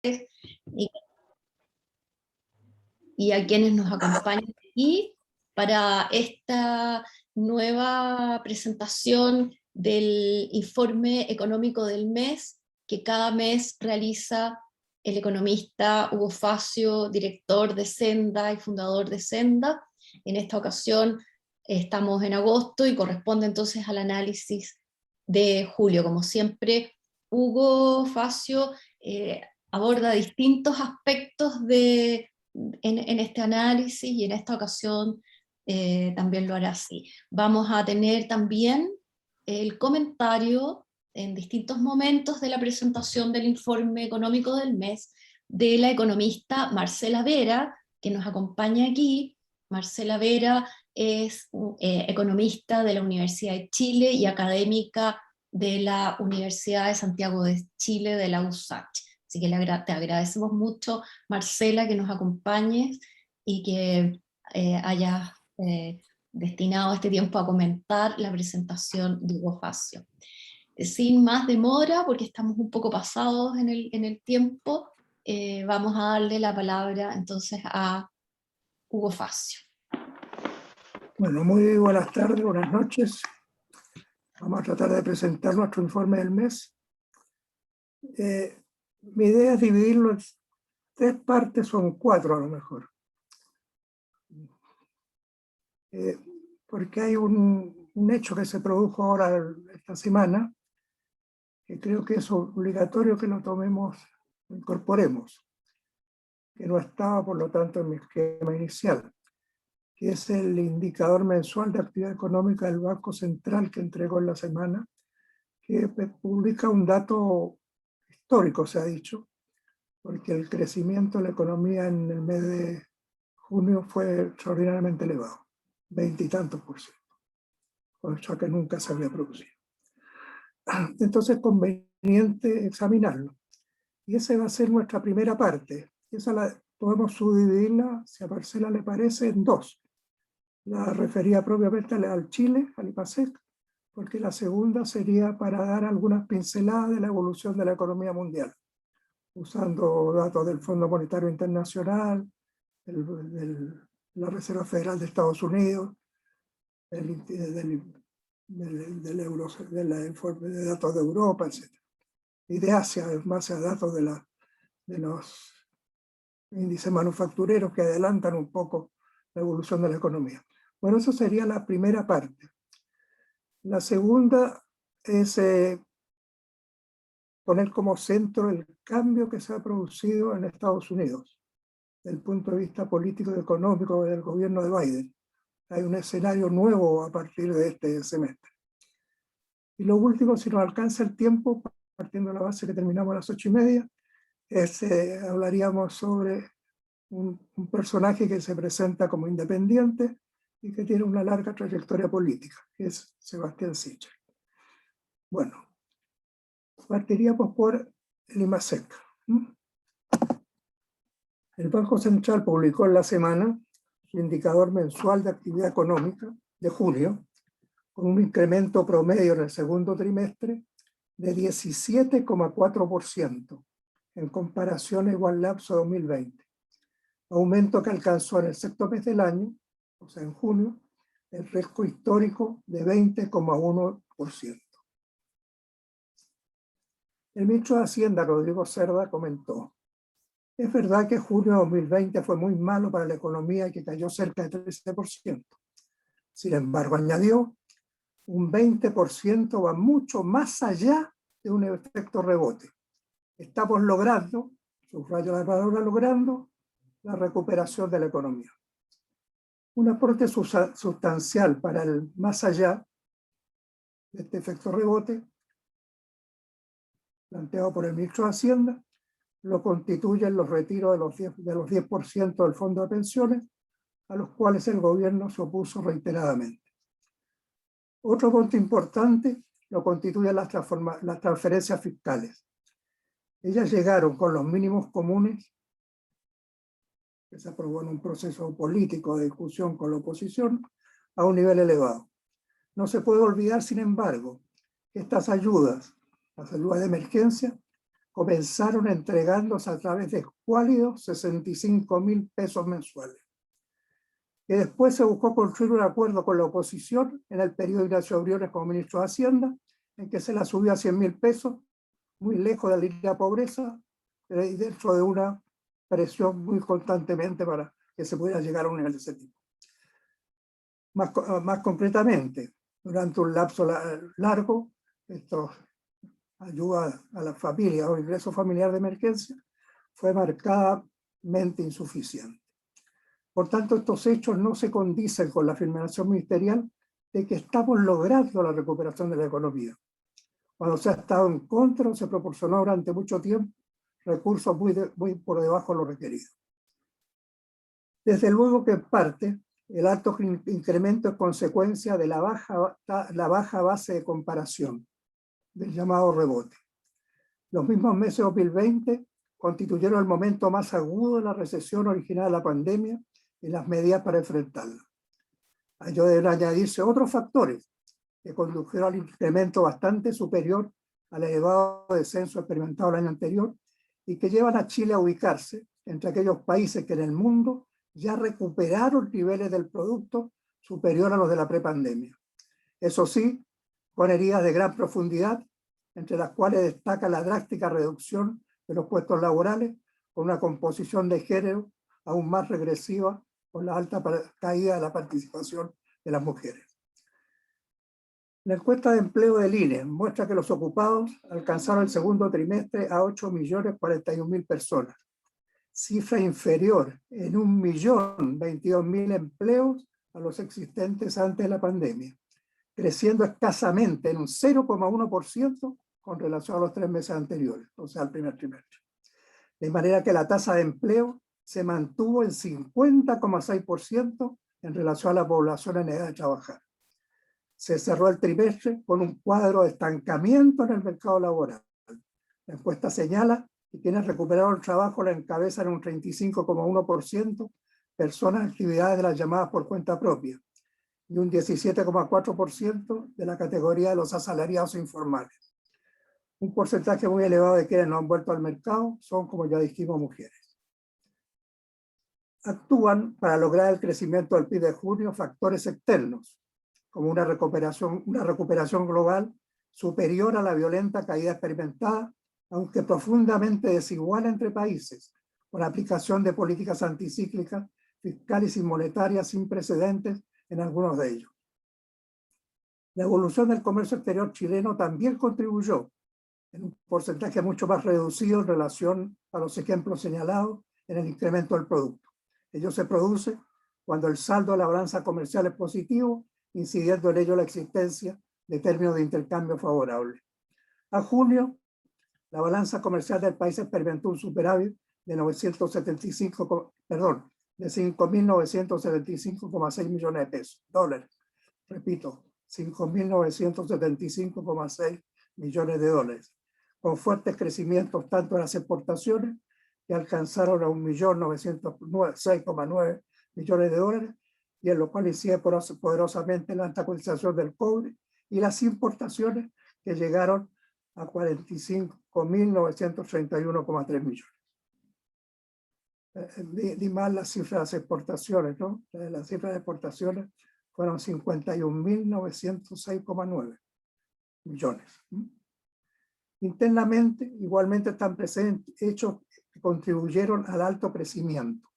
y, y a quienes nos acompañan aquí para esta nueva presentación del informe económico del mes que cada mes realiza el economista Hugo Facio, director de Senda y fundador de Senda. En esta ocasión estamos en agosto y corresponde entonces al análisis de julio. Como siempre, Hugo Facio aborda distintos aspectos en este análisis, y en esta ocasión también lo hará así. Vamos a tener también el comentario en distintos momentos de la presentación del informe económico del mes de la economista Marcela Vera, que nos acompaña aquí. Marcela Vera es economista de la Universidad de Chile y académica de la Universidad de Santiago de Chile, de la USACH. Así que te agradecemos mucho, Marcela, que nos acompañes y que hayas destinado este tiempo a comentar la presentación de Hugo Facio. Sin más demora, porque estamos un poco pasados en el tiempo, vamos a darle la palabra entonces a Hugo Facio. Bueno, muy buenas tardes, buenas noches. Vamos a tratar de presentar nuestro informe del mes. Mi idea es dividirlo en 3 partes o en 4 a lo mejor. Porque hay un hecho que se produjo ahora esta semana, que creo que es obligatorio que lo tomemos, lo incorporemos, que no estaba por lo tanto en mi esquema inicial, que es el indicador mensual de actividad económica del Banco Central que entregó en la semana, que publica un dato histórico, se ha dicho, porque el crecimiento de la economía en el mes de junio fue extraordinariamente elevado, 20 y tantos %, cosa que nunca se había producido. Entonces es conveniente examinarlo. Y esa va a ser nuestra primera parte. Esa podemos subdividirla, si a Marcela le parece, en 2. La refería propiamente al Chile, al IPASEC, porque la segunda sería para dar algunas pinceladas de la evolución de la economía mundial, usando datos del Fondo Monetario Internacional, la Reserva Federal de Estados Unidos, del informe de datos de Europa, etc. Y de Asia, más a datos de los índices manufactureros que adelantan un poco la evolución de la economía. Bueno, eso sería la primera parte. La segunda es poner como centro el cambio que se ha producido en Estados Unidos, desde el punto de vista político y económico del gobierno de Biden. Hay un escenario nuevo a partir de este semestre. Y lo último, si nos alcanza el tiempo, partiendo de la base que terminamos a las 8:30, hablaríamos sobre un personaje que se presenta como independiente y que tiene una larga trayectoria política, que es Sebastián Sichel. Bueno, partiríamos por el IMASEC. El Banco Central publicó en la semana su indicador mensual de actividad económica de junio, con un incremento promedio en el segundo trimestre de 17,4% en comparación a igual lapso de 2020. Aumento que alcanzó en el sexto mes del año, o sea, en junio, el récord histórico de 20,1%. El ministro de Hacienda, Rodrigo Cerda, comentó: es verdad que junio de 2020 fue muy malo para la economía y que cayó cerca de 13%. Sin embargo, añadió, un 20% va mucho más allá de un efecto rebote. Estamos logrando, subrayo la palabra logrando, la recuperación de la economía. Un aporte sustancial para el más allá de este efecto rebote, planteado por el ministro de Hacienda, lo constituyen los retiros de los 10% del fondo de pensiones, a los cuales el gobierno se opuso reiteradamente. Otro punto importante lo constituyen las transferencias fiscales. Ellas llegaron con los mínimos comunes, que se aprobó en un proceso político de discusión con la oposición, a un nivel elevado. No se puede olvidar, sin embargo, que estas ayudas, las ayudas de emergencia, comenzaron entregándose a través de escuálidos 65.000 pesos mensuales. Que después se buscó construir un acuerdo con la oposición en el periodo de Ignacio Briones como ministro de Hacienda, en que se la subió a 100.000 pesos, muy lejos de la línea de pobreza, y dentro de una presión muy constantemente para que se pudiera llegar a un nivel de ese tipo. Más concretamente, durante un lapso largo, esto ayuda a la familia o ingreso familiar de emergencia, fue marcadamente insuficiente. Por tanto, estos hechos no se condicen con la afirmación ministerial de que estamos logrando la recuperación de la economía. Cuando se ha estado en contra, se proporcionó durante mucho tiempo recursos muy por debajo de lo requerido. Desde luego que en parte, el alto incremento es consecuencia de la baja base de comparación, del llamado rebote. Los mismos meses de 2020 constituyeron el momento más agudo de la recesión originada de la pandemia y las medidas para enfrentarla. A ello deben añadirse otros factores que condujeron al incremento bastante superior al elevado descenso experimentado el año anterior y que llevan a Chile a ubicarse entre aquellos países que en el mundo ya recuperaron niveles del producto superior a los de la prepandemia. Eso sí, con heridas de gran profundidad, entre las cuales destaca la drástica reducción de los puestos laborales, con una composición de género aún más regresiva, con la alta caída de la participación de las mujeres. La encuesta de empleo del INE muestra que los ocupados alcanzaron el segundo trimestre a 8.041.000 personas, cifra inferior en 1.022.000 empleos a los existentes antes de la pandemia, creciendo escasamente en un 0,1% con relación a los 3 meses anteriores, o sea, al primer trimestre. De manera que la tasa de empleo se mantuvo en 50,6% en relación a la población en edad de trabajar. Se cerró el trimestre con un cuadro de estancamiento en el mercado laboral. La encuesta señala que quienes recuperaron el trabajo la encabezan en un 35,1% personas en actividades de las llamadas por cuenta propia y un 17,4% de la categoría de los asalariados informales. Un porcentaje muy elevado de quienes no han vuelto al mercado son, como ya dijimos, mujeres. Actúan para lograr el crecimiento del PIB de junio factores externos, como una recuperación global superior a la violenta caída experimentada, aunque profundamente desigual entre países, con la aplicación de políticas anticíclicas, fiscales y monetarias sin precedentes en algunos de ellos. La evolución del comercio exterior chileno también contribuyó, en un porcentaje mucho más reducido en relación a los ejemplos señalados en el incremento del producto. Ello se produce cuando el saldo de la balanza comercial es positivo, incidiendo en ello la existencia de términos de intercambio favorables. A junio, la balanza comercial del país experimentó un superávit de 5.975,6 millones de pesos, dólares. Repito, 5.975,6 millones de dólares, con fuertes crecimientos tanto en las exportaciones, que alcanzaron a 1.906,9 millones de dólares, y en lo cual incide poderosamente la alta cotización del cobre, y las importaciones, que llegaron a 45.931,3 millones. Di mal las cifras de las exportaciones, ¿no? Las cifras de exportaciones fueron 51.906,9 millones. Internamente, igualmente están presentes hechos que contribuyeron al alto crecimiento.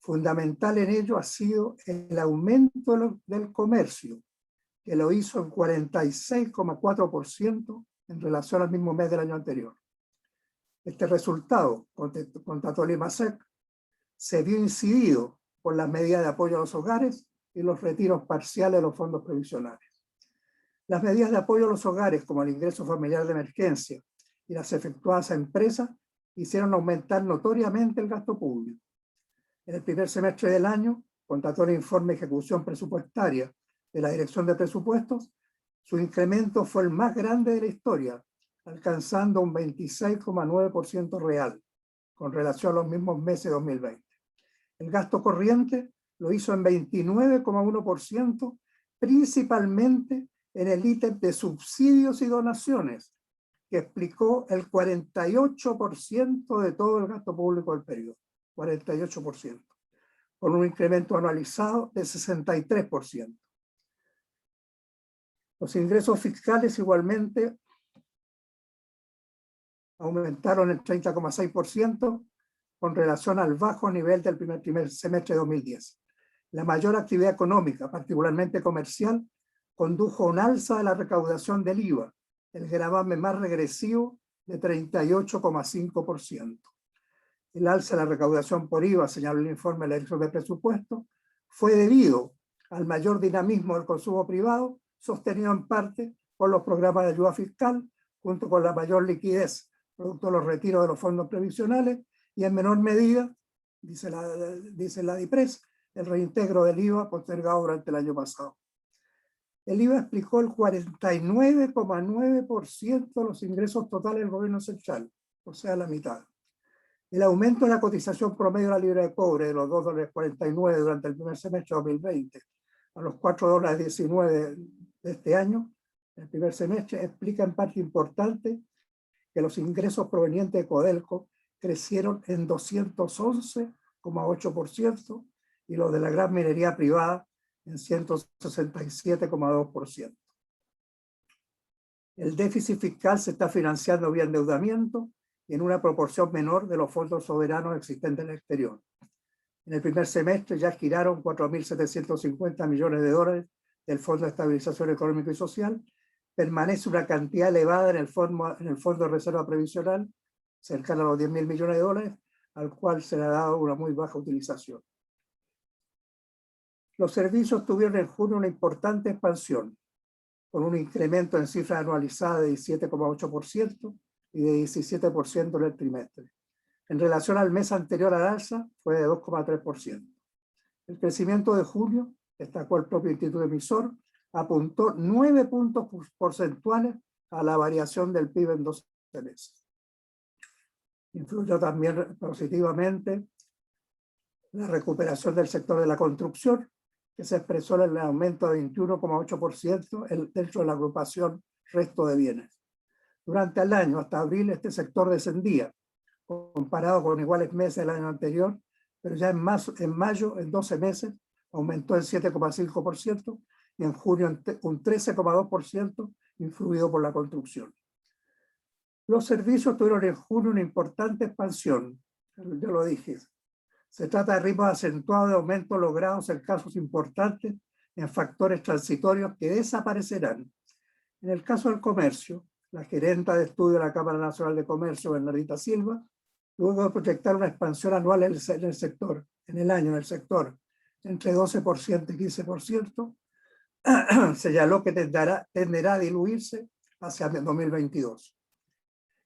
Fundamental en ello ha sido el aumento del comercio, que lo hizo en 46,4% en relación al mismo mes del año anterior. Este resultado, constató el IMASEC, se vio incidido por las medidas de apoyo a los hogares y los retiros parciales de los fondos previsionales. Las medidas de apoyo a los hogares, como el ingreso familiar de emergencia y las efectuadas a empresas, hicieron aumentar notoriamente el gasto público. En el primer semestre del año, constató el informe de ejecución presupuestaria de la Dirección de Presupuestos, su incremento fue el más grande de la historia, alcanzando un 26,9% real, con relación a los mismos meses de 2020. El gasto corriente lo hizo en 29,1%, principalmente en el ítem de subsidios y donaciones, que explicó el 48% de todo el gasto público del periodo, 48%, con un incremento anualizado de 63%. Los ingresos fiscales igualmente aumentaron el 30,6% con relación al bajo nivel del primer semestre de 2010. La mayor actividad económica, particularmente comercial, condujo a un alza de la recaudación del IVA, el gravamen más regresivo de 38,5%. El alza de la recaudación por IVA, señaló el informe de la Dirección de Presupuesto, fue debido al mayor dinamismo del consumo privado, sostenido en parte por los programas de ayuda fiscal, junto con la mayor liquidez, producto de los retiros de los fondos previsionales, y en menor medida, dice la DIPRES, el reintegro del IVA postergado durante el año pasado. El IVA explicó el 49,9% de los ingresos totales del gobierno central, o sea, la mitad. El aumento de la cotización promedio de la libra de cobre de los $2,49 durante el primer semestre de 2020 a los $4,19 de este año, el primer semestre, explica en parte importante que los ingresos provenientes de Codelco crecieron en 211,8% y los de la gran minería privada en 167,2%. El déficit fiscal se está financiando vía endeudamiento y en una proporción menor de los fondos soberanos existentes en el exterior. En el primer semestre ya giraron 4.750 millones de dólares del Fondo de Estabilización Económica y Social. Permanece una cantidad elevada en el Fondo de Reserva Previsional, cercana a los 10.000 millones de dólares, al cual se le ha dado una muy baja utilización. Los servicios tuvieron en junio una importante expansión, con un incremento en cifras anualizadas de 17,8% y de 17% en el trimestre. En relación al mes anterior al alza, fue de 2,3%. El crecimiento de junio, destacó el propio instituto emisor, apuntó 9 puntos porcentuales a la variación del PIB en 12 meses. Influyó también positivamente la recuperación del sector de la construcción, que se expresó en el aumento de 21,8% dentro de la agrupación resto de bienes. Durante el año, hasta abril, este sector descendía, comparado con iguales meses del año anterior, pero ya en mayo, en 12 meses, aumentó en 7,5% y en junio un 13,2%, influido por la construcción. Los servicios tuvieron en junio una importante expansión, yo lo dije. Se trata de ritmos acentuados de aumento logrados en casos importantes en factores transitorios que desaparecerán. En el caso del comercio, la gerenta de estudio de la Cámara Nacional de Comercio, Bernardita Silva, luego de proyectar una expansión anual en el sector, entre 12% y 15%, señaló que tenderá a diluirse hacia el 2022.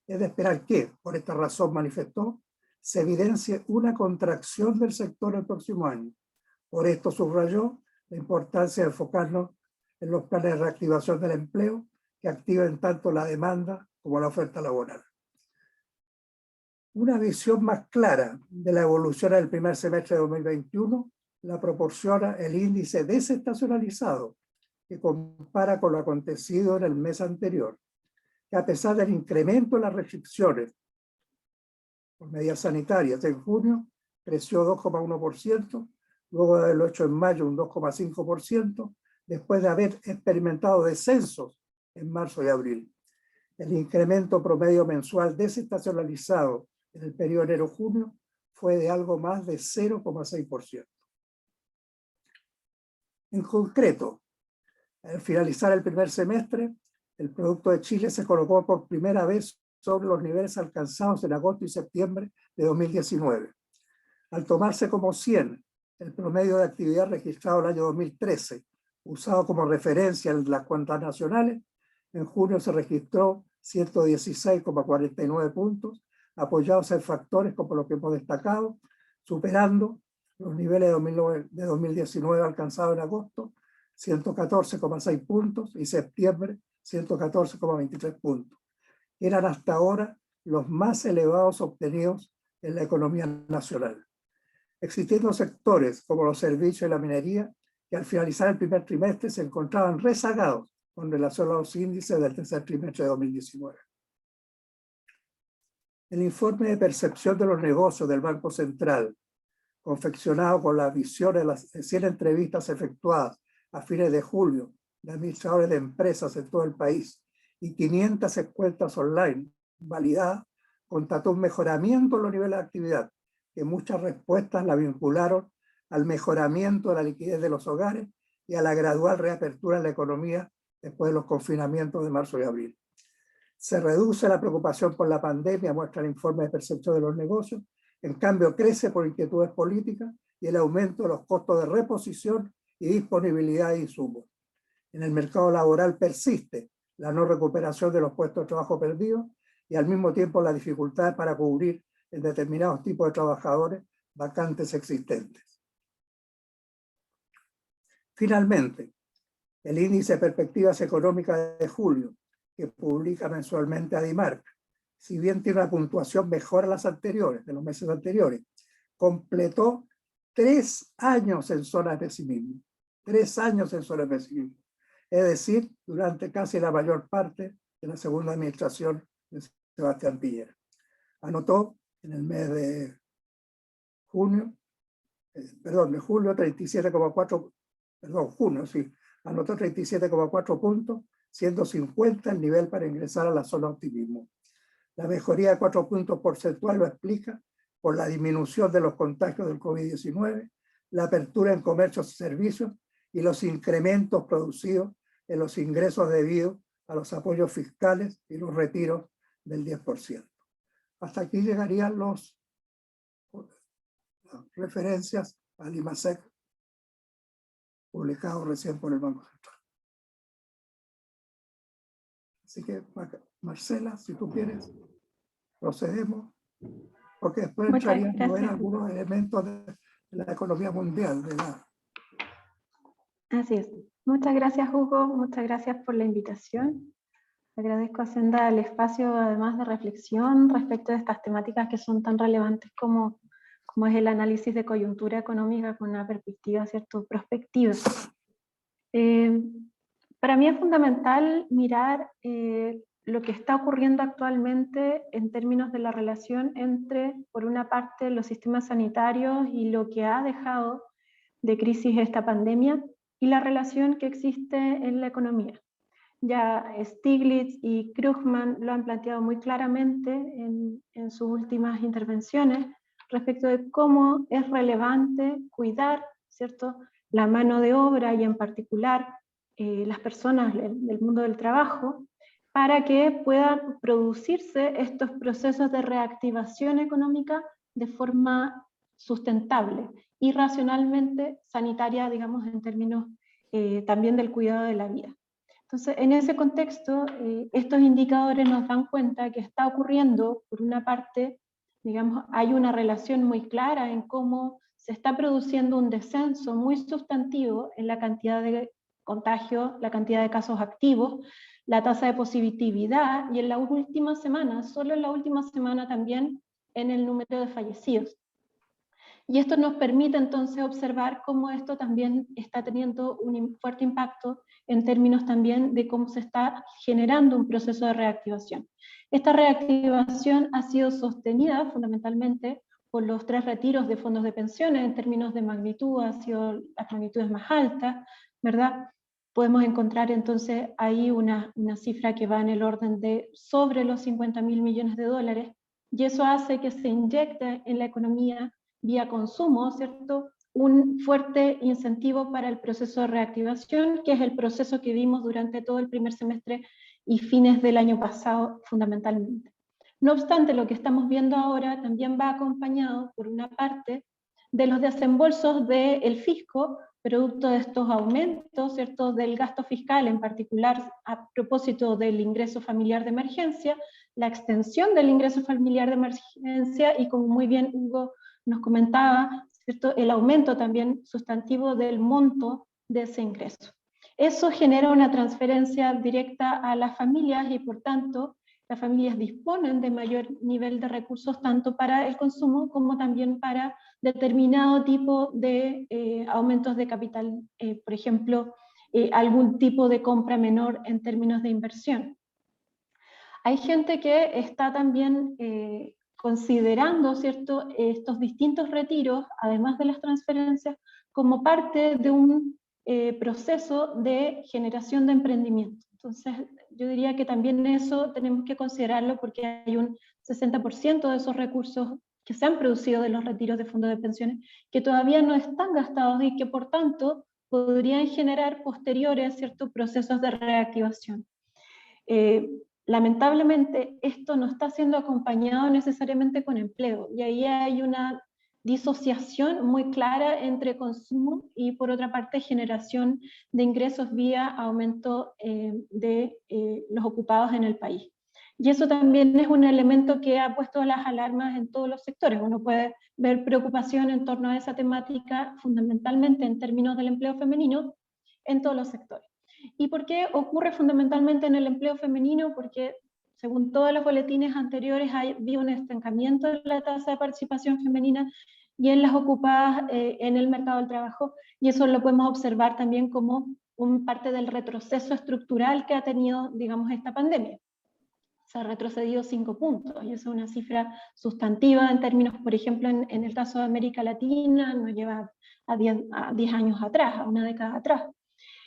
Es de esperar que, por esta razón manifestó, se evidencie una contracción del sector el próximo año. Por esto subrayó la importancia de enfocarnos en los planes de reactivación del empleo que activen tanto la demanda como la oferta laboral. Una visión más clara de la evolución del primer semestre de 2021 la proporciona el índice desestacionalizado, que compara con lo acontecido en el mes anterior, que a pesar del incremento de las restricciones por medidas sanitarias en junio, creció 2,1%, luego de haberlo hecho en mayo un 2,5%, después de haber experimentado descensos en marzo y abril. El incremento promedio mensual desestacionalizado en el periodo enero-junio fue de algo más de 0,6%. En concreto, al finalizar el primer semestre, el Producto de Chile se colocó por primera vez sobre los niveles alcanzados en agosto y septiembre de 2019. Al tomarse como 100 el promedio de actividad registrado en el año 2013, usado como referencia en las cuentas nacionales, en junio se registró 116,49 puntos, apoyados en factores como los que hemos destacado, superando los niveles de 2019 alcanzados en agosto, 114,6 puntos, y septiembre, 114,23 puntos. Eran hasta ahora los más elevados obtenidos en la economía nacional. Existiendo sectores como los servicios y la minería, que al finalizar el primer trimestre se encontraban rezagados con relación a los índices del tercer trimestre de 2019. El informe de percepción de los negocios del Banco Central, confeccionado con las visiones de las 100 entrevistas efectuadas a fines de julio de administradores de empresas en todo el país y 500 encuestas online validadas, constató un mejoramiento en los niveles de actividad, que muchas respuestas la vincularon al mejoramiento de la liquidez de los hogares y a la gradual reapertura de la economía después de los confinamientos de marzo y abril. Se reduce la preocupación por la pandemia, muestra el informe de percepción de los negocios, en cambio crece por inquietudes políticas y el aumento de los costos de reposición y disponibilidad de insumos. En el mercado laboral persiste la no recuperación de los puestos de trabajo perdidos y al mismo tiempo la dificultad para cubrir en determinados tipos de trabajadores vacantes existentes. Finalmente, el índice de perspectivas económicas de julio, que publica mensualmente ADIMARC, si bien tiene una puntuación mejor a las anteriores, de los meses anteriores, completó 3 años en zona de pesimismo. 3 años en zona de pesimismo. Es decir, durante casi la mayor parte de la segunda administración de Sebastián Piñera. Anotó en el mes de junio, de julio, 37,4, junio, sí, anotó 37,4 puntos, siendo 50 el nivel para ingresar a la zona de optimismo. La mejoría de 4 puntos porcentuales lo explica por la disminución de los contagios del COVID-19, la apertura en comercios y servicios y los incrementos producidos en los ingresos debido a los apoyos fiscales y los retiros del 10%. Hasta aquí llegarían las referencias al IMASEC publicado recién por el Banco Central. Así que, Marcela, si tú quieres, procedemos, porque después entrarían a ver algunos elementos de la economía mundial. Así es. Muchas gracias, Hugo. Muchas gracias por la invitación. Agradezco a Senda el espacio, además de reflexión, respecto de estas temáticas que son tan relevantes como es el análisis de coyuntura económica con una perspectiva, ¿cierto?, prospectiva. Para mí es fundamental mirar lo que está ocurriendo actualmente en términos de la relación entre, por una parte, los sistemas sanitarios y lo que ha dejado de crisis esta pandemia, y la relación que existe en la economía. Ya Stiglitz y Krugman lo han planteado muy claramente en sus últimas intervenciones respecto de cómo es relevante cuidar, ¿cierto?, la mano de obra y en particular las personas del mundo del trabajo para que puedan producirse estos procesos de reactivación económica de forma sustentable y racionalmente sanitaria, digamos, en términos también del cuidado de la vida. Entonces, en ese contexto, estos indicadores nos dan cuenta que está ocurriendo, por una parte, digamos, hay una relación muy clara en cómo se está produciendo un descenso muy sustantivo en la cantidad de contagios, la cantidad de casos activos, la tasa de positividad, y en la última semana, solo en la última semana también, en el número de fallecidos. Y esto nos permite entonces observar cómo esto también está teniendo un fuerte impacto en términos también de cómo se está generando un proceso de reactivación. Esta reactivación ha sido sostenida fundamentalmente por los 3 retiros de fondos de pensiones. En términos de magnitud, han sido las magnitudes más altas, ¿verdad? Podemos encontrar entonces ahí una cifra que va en el orden de sobre los 50.000 millones de dólares, y eso hace que se inyecte en la economía vía consumo, ¿cierto?, un fuerte incentivo para el proceso de reactivación, que es el proceso que vimos durante todo el primer semestre y fines del año pasado fundamentalmente. No obstante, lo que estamos viendo ahora también va acompañado, por una parte, de los desembolsos del fisco, producto de estos aumentos, ¿cierto?, del gasto fiscal, en particular a propósito del ingreso familiar de emergencia, la extensión del ingreso familiar de emergencia y, como muy bien Hugo nos comentaba, ¿cierto?, el aumento también sustantivo del monto de ese ingreso. Eso genera una transferencia directa a las familias y, por tanto, las familias disponen de mayor nivel de recursos tanto para el consumo como también para determinado tipo de aumentos de capital, por ejemplo, algún tipo de compra menor en términos de inversión. Hay gente que está también considerando, ¿cierto?, estos distintos retiros, además de las transferencias, como parte de un proceso de generación de emprendimiento. Entonces, yo diría que también eso tenemos que considerarlo, porque hay un 60% de esos recursos que se han producido de los retiros de fondos de pensiones que todavía no están gastados y que por tanto podrían generar posteriores ciertos procesos de reactivación. Lamentablemente esto no está siendo acompañado necesariamente con empleo, y ahí hay una disociación muy clara entre consumo y por otra parte generación de ingresos vía aumento de los ocupados en el país. Y eso también es un elemento que ha puesto las alarmas en todos los sectores. Uno puede ver preocupación en torno a esa temática, fundamentalmente en términos del empleo femenino, en todos los sectores. ¿Y por qué ocurre fundamentalmente en el empleo femenino? Porque según todos los boletines anteriores había un estancamiento en la tasa de participación femenina y en las ocupadas en el mercado del trabajo, y eso lo podemos observar también como parte del retroceso estructural que ha tenido, digamos, esta pandemia. Se ha retrocedido 5 puntos, y eso es una cifra sustantiva en términos, por ejemplo, en el caso de América Latina, nos lleva a 10 años atrás, a una década atrás.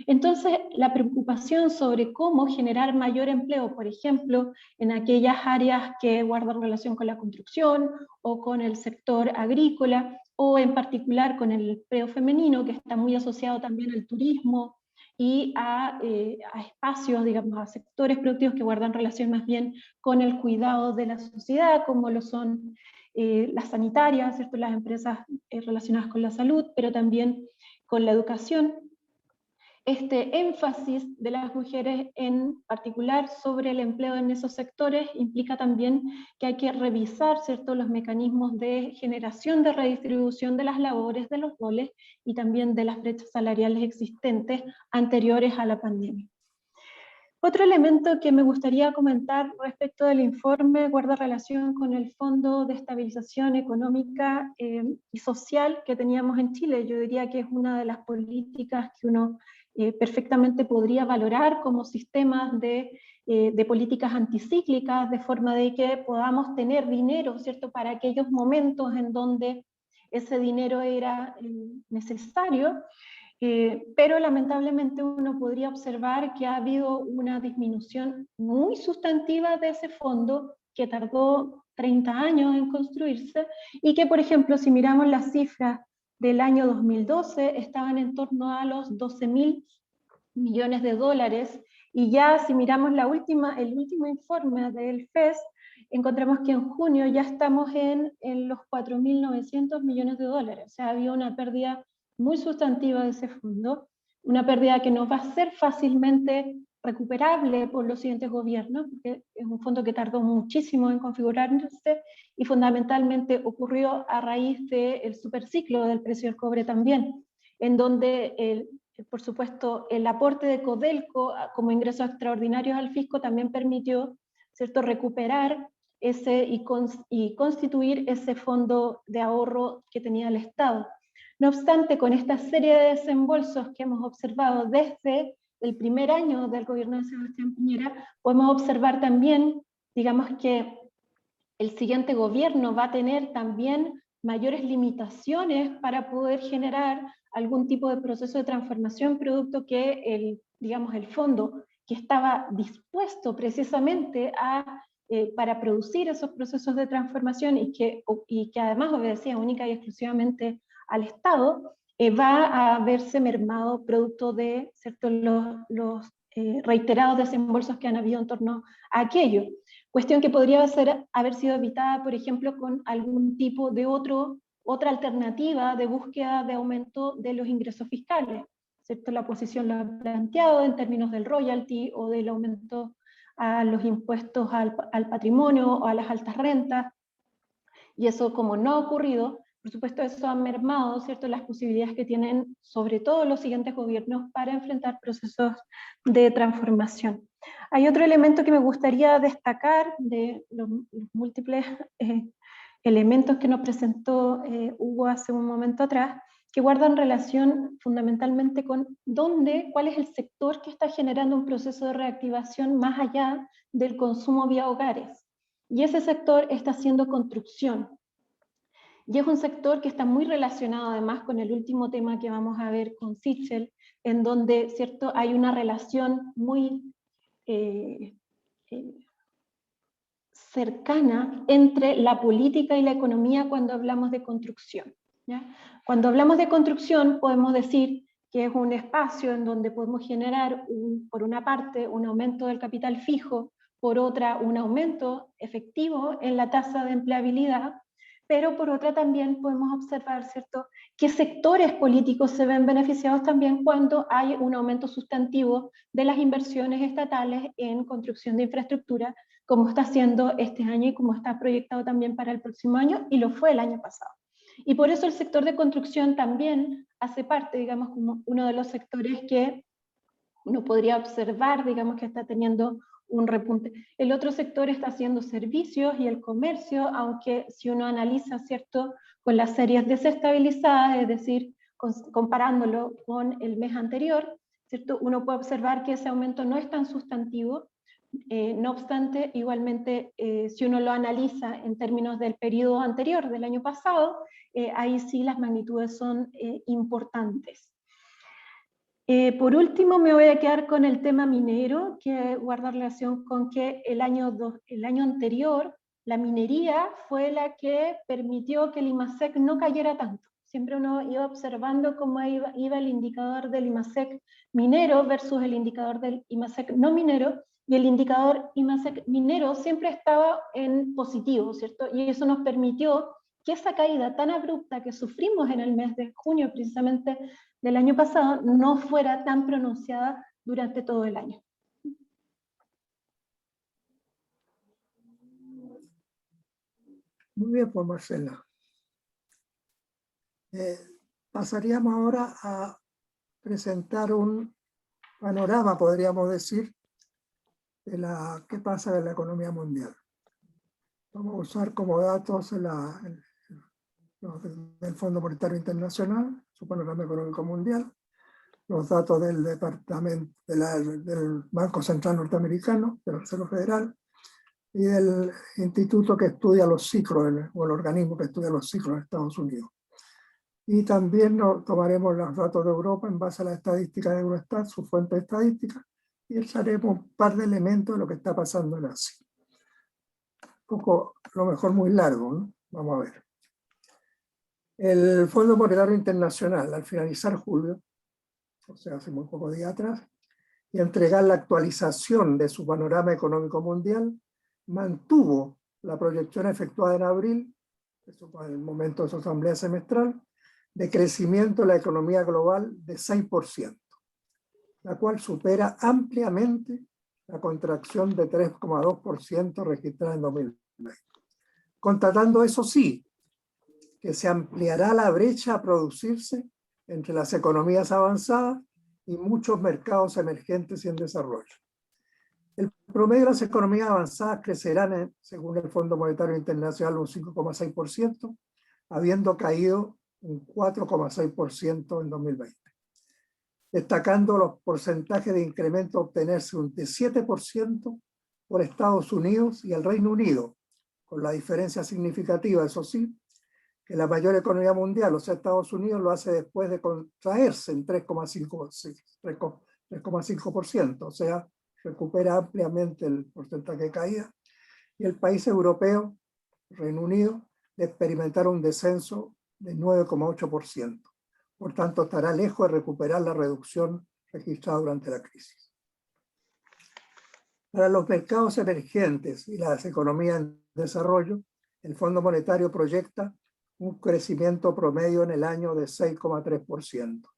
Entonces, la preocupación sobre cómo generar mayor empleo, por ejemplo, en aquellas áreas que guardan relación con la construcción o con el sector agrícola, o en particular con el empleo femenino, que está muy asociado también al turismo y a espacios, digamos, a sectores productivos que guardan relación más bien con el cuidado de la sociedad, como lo son las sanitarias, ¿cierto?, las empresas relacionadas con la salud, pero también con la educación. Este énfasis de las mujeres en particular sobre el empleo en esos sectores implica también que hay que revisar, ¿cierto?, los mecanismos de generación de redistribución de las labores, de los roles y también de las brechas salariales existentes anteriores a la pandemia. Otro elemento que me gustaría comentar respecto del informe guarda relación con el Fondo de Estabilización Económica y Social que teníamos en Chile. Yo diría que es una de las políticas que uno perfectamente podría valorar como sistemas de políticas anticíclicas, de forma de que podamos tener dinero, ¿cierto?, para aquellos momentos en donde ese dinero era necesario. Pero lamentablemente uno podría observar que ha habido una disminución muy sustantiva de ese fondo, que tardó 30 años en construirse, y que, por ejemplo, si miramos las cifras del año 2012, estaban en torno a los 12.000 millones de dólares, y ya si miramos el último informe del FES, encontramos que en junio ya estamos en los 4.900 millones de dólares, o sea, había una pérdida muy sustantiva de ese fondo, una pérdida que no va a ser fácilmente recuperable por los siguientes gobiernos, porque es un fondo que tardó muchísimo en configurarse y fundamentalmente ocurrió a raíz del superciclo del precio del cobre también, en donde por supuesto el aporte de Codelco como ingresos extraordinarios al fisco también permitió, ¿cierto?, recuperar y constituir ese fondo de ahorro que tenía el Estado. No obstante, con esta serie de desembolsos que hemos observado desde el primer año del gobierno de Sebastián Piñera, podemos observar también, digamos, que el siguiente gobierno va a tener también mayores limitaciones para poder generar algún tipo de proceso de transformación, producto que el fondo que estaba dispuesto precisamente para producir esos procesos de transformación y que además obedecía única y exclusivamente al Estado, va a verse mermado producto de, ¿cierto?, los reiterados desembolsos que han habido en torno a aquello. Cuestión que podría haber sido evitada, por ejemplo, con algún tipo de otra alternativa de búsqueda de aumento de los ingresos fiscales, ¿cierto? La oposición lo ha planteado en términos del royalty o del aumento a los impuestos al patrimonio o a las altas rentas, y eso, como no ha ocurrido, por supuesto eso ha mermado, ¿cierto?, las posibilidades que tienen sobre todo los siguientes gobiernos para enfrentar procesos de transformación. Hay otro elemento que me gustaría destacar de los múltiples elementos que nos presentó Hugo hace un momento atrás, que guardan relación fundamentalmente con cuál es el sector que está generando un proceso de reactivación más allá del consumo vía hogares. y ese sector está haciendo construcción. Y es un sector que está muy relacionado además con el último tema que vamos a ver con Sichel, en donde, ¿cierto?, hay una relación muy cercana entre la política y la economía cuando hablamos de construcción, ¿ya? Cuando hablamos de construcción podemos decir que es un espacio en donde podemos generar, por una parte, un aumento del capital fijo, por otra, un aumento efectivo en la tasa de empleabilidad, pero por otra también podemos observar, ¿cierto?, qué sectores políticos se ven beneficiados también cuando hay un aumento sustantivo de las inversiones estatales en construcción de infraestructura, como está haciendo este año y como está proyectado también para el próximo año, y lo fue el año pasado. Y por eso el sector de construcción también hace parte, digamos, como uno de los sectores que uno podría observar, digamos, que está teniendo un repunte. El otro sector está haciendo servicios y el comercio, aunque si uno analiza, ¿cierto?, con las series desestabilizadas, es decir, comparándolo con el mes anterior, ¿cierto?, uno puede observar que ese aumento no es tan sustantivo. No obstante, igualmente, si uno lo analiza en términos del periodo anterior, del año pasado, ahí sí las magnitudes son importantes. Por último, me voy a quedar con el tema minero, que guarda relación con que el año anterior la minería fue la que permitió que el IMASEC no cayera tanto. Siempre uno iba observando cómo iba el indicador del IMASEC minero versus el indicador del IMASEC no minero, y el indicador IMASEC minero siempre estaba en positivo, ¿cierto? Y eso nos permitió que esa caída tan abrupta que sufrimos en el mes de junio precisamente del año pasado no fuera tan pronunciada durante todo el año. Muy bien, pues Marcela. Pasaríamos ahora a presentar un panorama, podríamos decir, de qué pasa en la economía mundial. Vamos a usar como datos del Fondo Monetario Internacional, su panorama económico mundial, los datos del Departamento del Banco Central Norteamericano, del Reserva Federal, y del instituto que estudia los ciclos, o el organismo que estudia los ciclos de Estados Unidos. Y también tomaremos los datos de Europa en base a las estadísticas de Eurostat, su fuente de estadística, y echaremos un par de elementos de lo que está pasando en Asia. Un poco, lo mejor muy largo, ¿no? Vamos a ver. El Fondo Monetario Internacional, al finalizar julio, o sea, hace muy pocos días atrás, y entregar la actualización de su panorama económico mundial, mantuvo la proyección efectuada en abril, eso fue el momento de su asamblea semestral, de crecimiento de la economía global de 6%, la cual supera ampliamente la contracción de 3,2% registrada en 2020. Constatando eso sí, que se ampliará la brecha a producirse entre las economías avanzadas y muchos mercados emergentes y en desarrollo. El promedio de las economías avanzadas crecerán, según el Fondo Monetario Internacional, un 5,6%, habiendo caído un 4,6% en 2020. Destacando los porcentajes de incremento a obtenerse de 7% por Estados Unidos y el Reino Unido, con la diferencia significativa, eso sí, que la mayor economía mundial, o sea, Estados Unidos, lo hace después de contraerse en 3,5%, o sea, recupera ampliamente el porcentaje de caída, y el país europeo, Reino Unido, de experimentar un descenso de 9,8%. Por tanto, estará lejos de recuperar la reducción registrada durante la crisis. Para los mercados emergentes y las economías en desarrollo, el Fondo Monetario proyecta un crecimiento promedio en el año de 6,3%.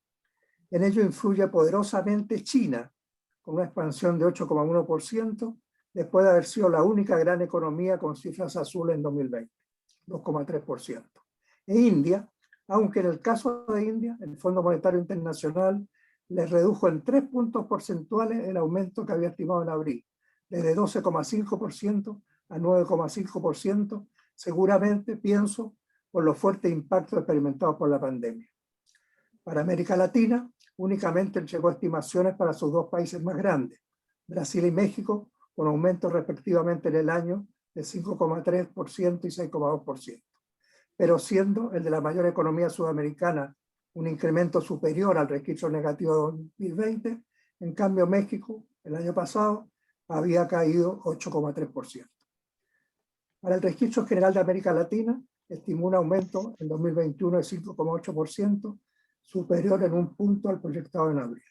En ello influye poderosamente China, con una expansión de 8,1%, después de haber sido la única gran economía con cifras azules en 2020, 2,3%. E India, aunque en el caso de India, el Fondo Monetario Internacional les redujo en 3 puntos porcentuales el aumento que había estimado en abril, desde 12,5% a 9,5%, seguramente, pienso, por los fuertes impactos experimentados por la pandemia. Para América Latina, únicamente entregó estimaciones para sus dos países más grandes, Brasil y México, con aumentos respectivamente en el año de 5,3% y 6,2%, pero siendo el de la mayor economía sudamericana un incremento superior al registro negativo de 2020, en cambio México, el año pasado, había caído 8,3%. Para el registro general de América Latina, estimó un aumento en 2021 de 5,8%, superior en un punto al proyectado en abril.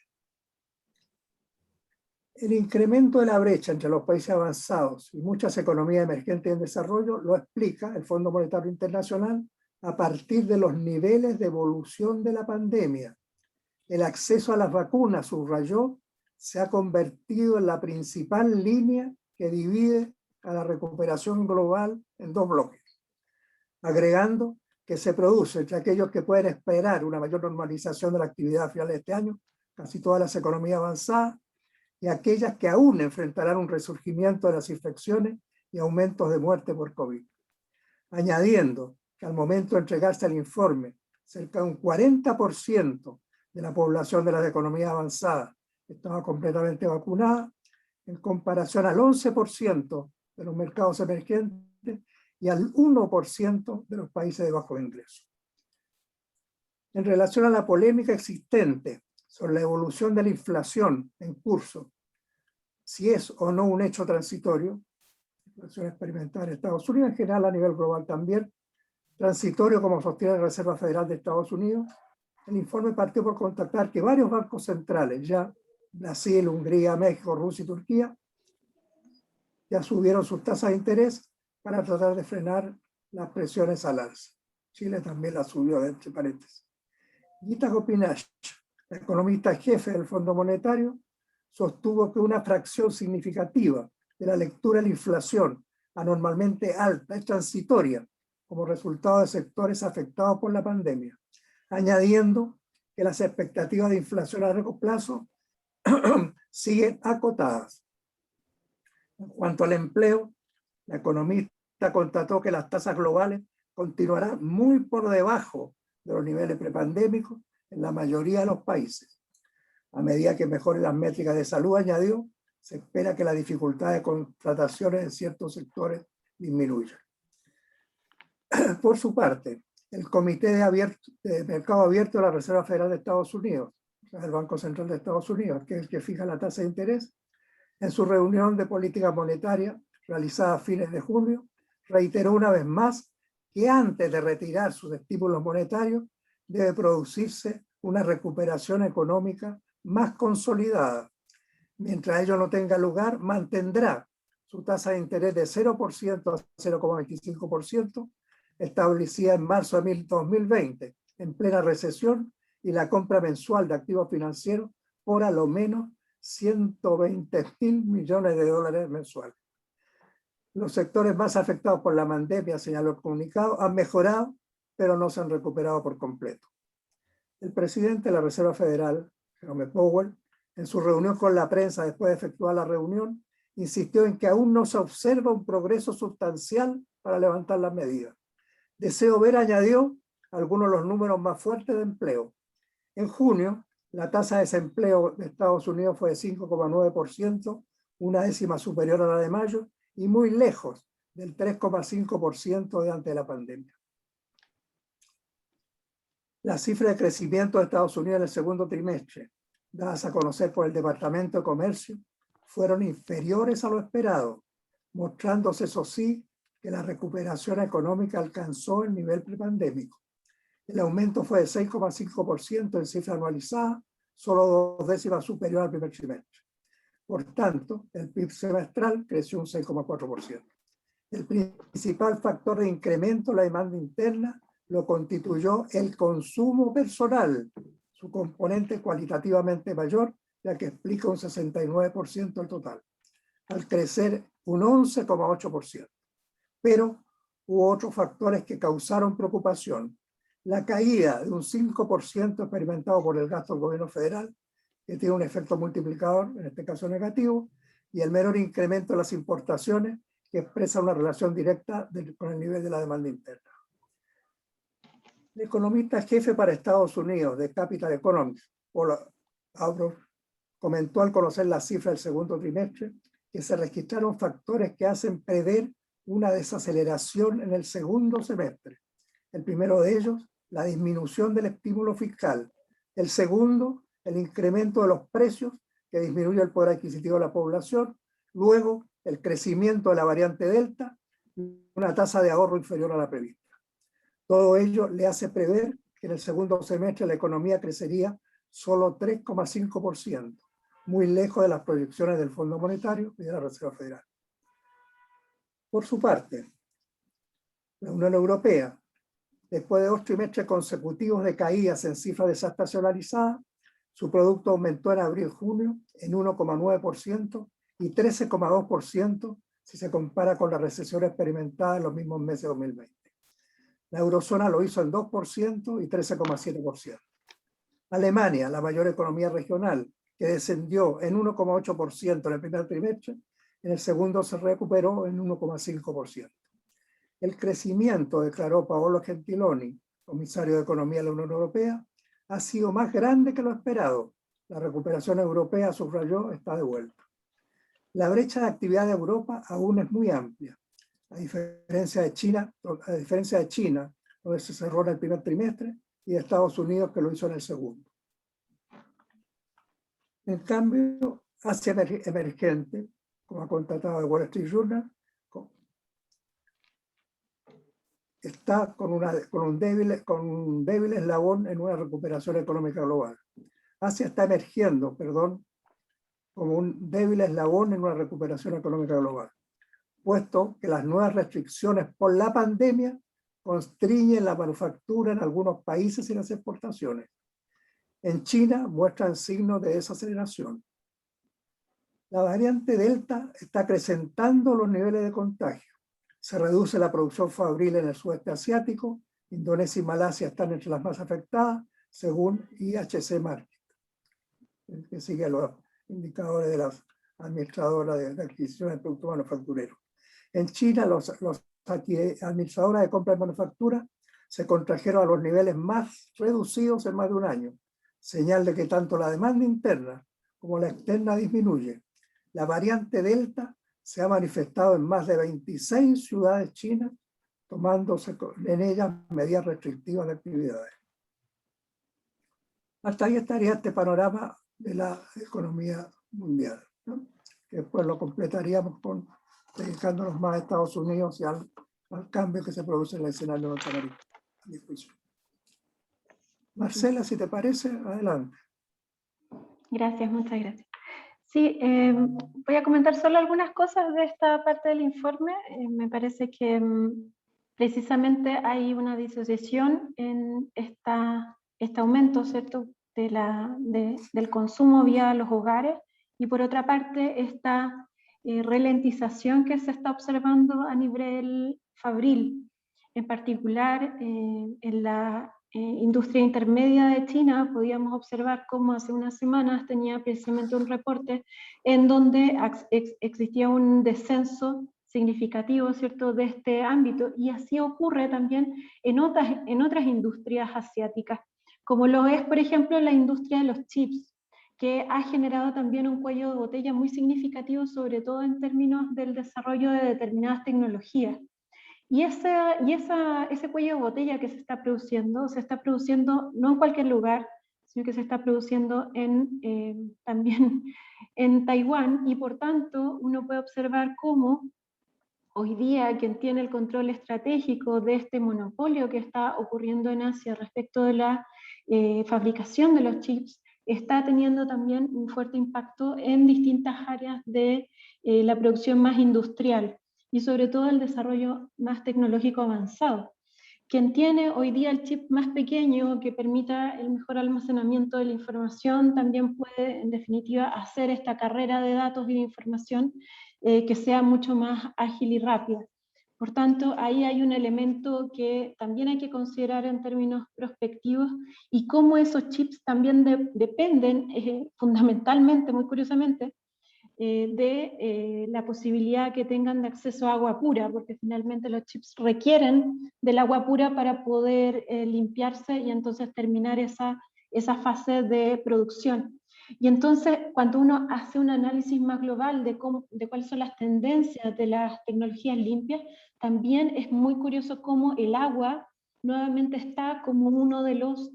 El incremento de la brecha entre los países avanzados y muchas economías emergentes en desarrollo lo explica el Fondo Monetario Internacional a partir de los niveles de evolución de la pandemia. El acceso a las vacunas, subrayó, se ha convertido en la principal línea que divide a la recuperación global en dos bloques, agregando que se produce entre aquellos que pueden esperar una mayor normalización de la actividad a finales de este año, casi todas las economías avanzadas, y aquellas que aún enfrentarán un resurgimiento de las infecciones y aumentos de muerte por COVID. Añadiendo que al momento de entregarse el informe, cerca de un 40% de la población de las economías avanzadas estaba completamente vacunada, en comparación al 11% de los mercados emergentes y al 1% de los países de bajo ingreso. En relación a la polémica existente sobre la evolución de la inflación en curso, si es o no un hecho transitorio, inflación experimental en Estados Unidos, en general a nivel global también, transitorio como sostiene la Reserva Federal de Estados Unidos, el informe partió por constatar que varios bancos centrales, ya Brasil, Hungría, México, Rusia y Turquía, ya subieron sus tasas de interés para tratar de frenar las presiones al alza. Chile también la subió, entre paréntesis. Gita Gopinath, la economista jefe del Fondo Monetario, sostuvo que una fracción significativa de la lectura de la inflación anormalmente alta es transitoria como resultado de sectores afectados por la pandemia, añadiendo que las expectativas de inflación a largo plazo siguen acotadas. En cuanto al empleo, la economista constató que las tasas globales continuarán muy por debajo de los niveles prepandémicos en la mayoría de los países. A medida que mejoren las métricas de salud, añadió, se espera que la dificultad de contrataciones en ciertos sectores disminuya. Por su parte, el Comité de Mercado Abierto de la Reserva Federal de Estados Unidos, o sea, el Banco Central de Estados Unidos, que es el que fija la tasa de interés, en su reunión de política monetaria realizada a fines de junio, reiteró una vez más que antes de retirar sus estímulos monetarios debe producirse una recuperación económica más consolidada. Mientras ello no tenga lugar, mantendrá su tasa de interés de 0% a 0,25%, establecida en marzo de 2020, en plena recesión, y la compra mensual de activos financieros por a lo menos 120.000 millones de dólares mensuales. Los sectores más afectados por la pandemia, señaló el comunicado, han mejorado, pero no se han recuperado por completo. El presidente de la Reserva Federal, Jerome Powell, en su reunión con la prensa después de efectuar la reunión, insistió en que aún no se observa un progreso sustancial para levantar las medidas. Deseo ver, añadió, algunos de los números más fuertes de empleo. En junio, la tasa de desempleo de Estados Unidos fue de 5,9%, una décima superior a la de mayo y muy lejos del 3,5% de antes de la pandemia. Las cifras de crecimiento de Estados Unidos en el segundo trimestre, dadas a conocer por el Departamento de Comercio, fueron inferiores a lo esperado, mostrándose, eso sí, que la recuperación económica alcanzó el nivel prepandémico. El aumento fue de 6,5% en cifra anualizada, solo 2 décimas superior al primer trimestre. Por tanto, el PIB semestral creció un 6,4%. El principal factor de incremento de la demanda interna lo constituyó el consumo personal, su componente cualitativamente mayor, ya que explica un 69% del total, al crecer un 11,8%. Pero hubo otros factores que causaron preocupación. La caída de un 5% experimentado por el gasto del gobierno federal, que tiene un efecto multiplicador, en este caso negativo, y el menor incremento de las importaciones, que expresa una relación directa con el nivel de la demanda interna. El economista jefe para Estados Unidos de Capital Economics, Paul Aubrey, comentó al conocer las cifras del segundo trimestre que se registraron factores que hacen prever una desaceleración en el segundo semestre. El primero de ellos, la disminución del estímulo fiscal. El segundo, el incremento de los precios que disminuye el poder adquisitivo de la población. Luego, el crecimiento de la variante Delta, una tasa de ahorro inferior a la prevista. Todo ello le hace prever que en el segundo semestre la economía crecería solo 3,5%, muy lejos de las proyecciones del Fondo Monetario y de la Reserva Federal. Por su parte, la Unión Europea, después de 2 trimestres consecutivos de caídas en cifras desestacionalizadas, su producto aumentó en abril-junio en 1,9% y 13,2% si se compara con la recesión experimentada en los mismos meses de 2020. La eurozona lo hizo en 2% y 13,7%. Alemania, la mayor economía regional, que descendió en 1,8% en el primer trimestre, en el segundo se recuperó en 1,5%. El crecimiento, declaró Paolo Gentiloni, comisario de Economía de la Unión Europea, ha sido más grande que lo esperado. La recuperación europea, subrayó, está de vuelta. La brecha de actividad de Europa aún es muy amplia. A diferencia de China, donde se cerró en el primer trimestre, y de Estados Unidos, que lo hizo en el segundo. En cambio, Asia emergente, como ha contratado el Wall Street Journal, está con un débil eslabón en una recuperación económica global. Asia está emergiendo, como un débil eslabón en una recuperación económica global, puesto que las nuevas restricciones por la pandemia constriñen la manufactura en algunos países y las exportaciones. En China muestran signos de desaceleración. La variante Delta está acrecentando los niveles de contagio. Se reduce la producción fabril en el sudeste asiático. Indonesia y Malasia están entre las más afectadas, según IHC Markit, que sigue los indicadores de las administradoras de adquisición de productos manufactureros. En China, los administradoras de compra de manufactura se contrajeron a los niveles más reducidos en más de un año, señal de que tanto la demanda interna como la externa disminuye. La variante Delta se ha manifestado en más de 26 ciudades chinas, tomándose en ellas medidas restrictivas de actividades. Hasta ahí estaría este panorama de la economía mundial, ¿no? Que después lo completaríamos dedicándonos más a Estados Unidos y al cambio que se produce en el escenario norteamericano. Marcela, si te parece, adelante. Gracias, muchas gracias. Sí, voy a comentar solo algunas cosas de esta parte del informe. Me parece que precisamente hay una disociación en este aumento, ¿cierto?, del consumo vía los hogares, y por otra parte esta ralentización que se está observando a nivel fabril, en particular en la industria intermedia de China. Podíamos observar cómo hace unas semanas tenía precisamente un reporte en donde existía un descenso significativo, ¿cierto?, de este ámbito, y así ocurre también en otras industrias asiáticas, como lo es, por ejemplo, la industria de los chips, que ha generado también un cuello de botella muy significativo, sobre todo en términos del desarrollo de determinadas tecnologías. Y ese cuello de botella que se está produciendo no en cualquier lugar, sino que se está produciendo también en Taiwán, y por tanto uno puede observar cómo hoy día quien tiene el control estratégico de este monopolio que está ocurriendo en Asia respecto de la fabricación de los chips está teniendo también un fuerte impacto en distintas áreas de la producción más industrial y sobre todo el desarrollo más tecnológico avanzado. Quien tiene hoy día el chip más pequeño que permita el mejor almacenamiento de la información también puede, en definitiva, hacer esta carrera de datos y de información que sea mucho más ágil y rápida. Por tanto, ahí hay un elemento que también hay que considerar en términos prospectivos, y cómo esos chips también dependen fundamentalmente, muy curiosamente, de la posibilidad que tengan de acceso a agua pura, porque finalmente los chips requieren del agua pura para poder limpiarse y entonces terminar esa fase de producción. Y entonces, cuando uno hace un análisis más global de cuáles son las tendencias de las tecnologías limpias, también es muy curioso cómo el agua nuevamente está como uno de los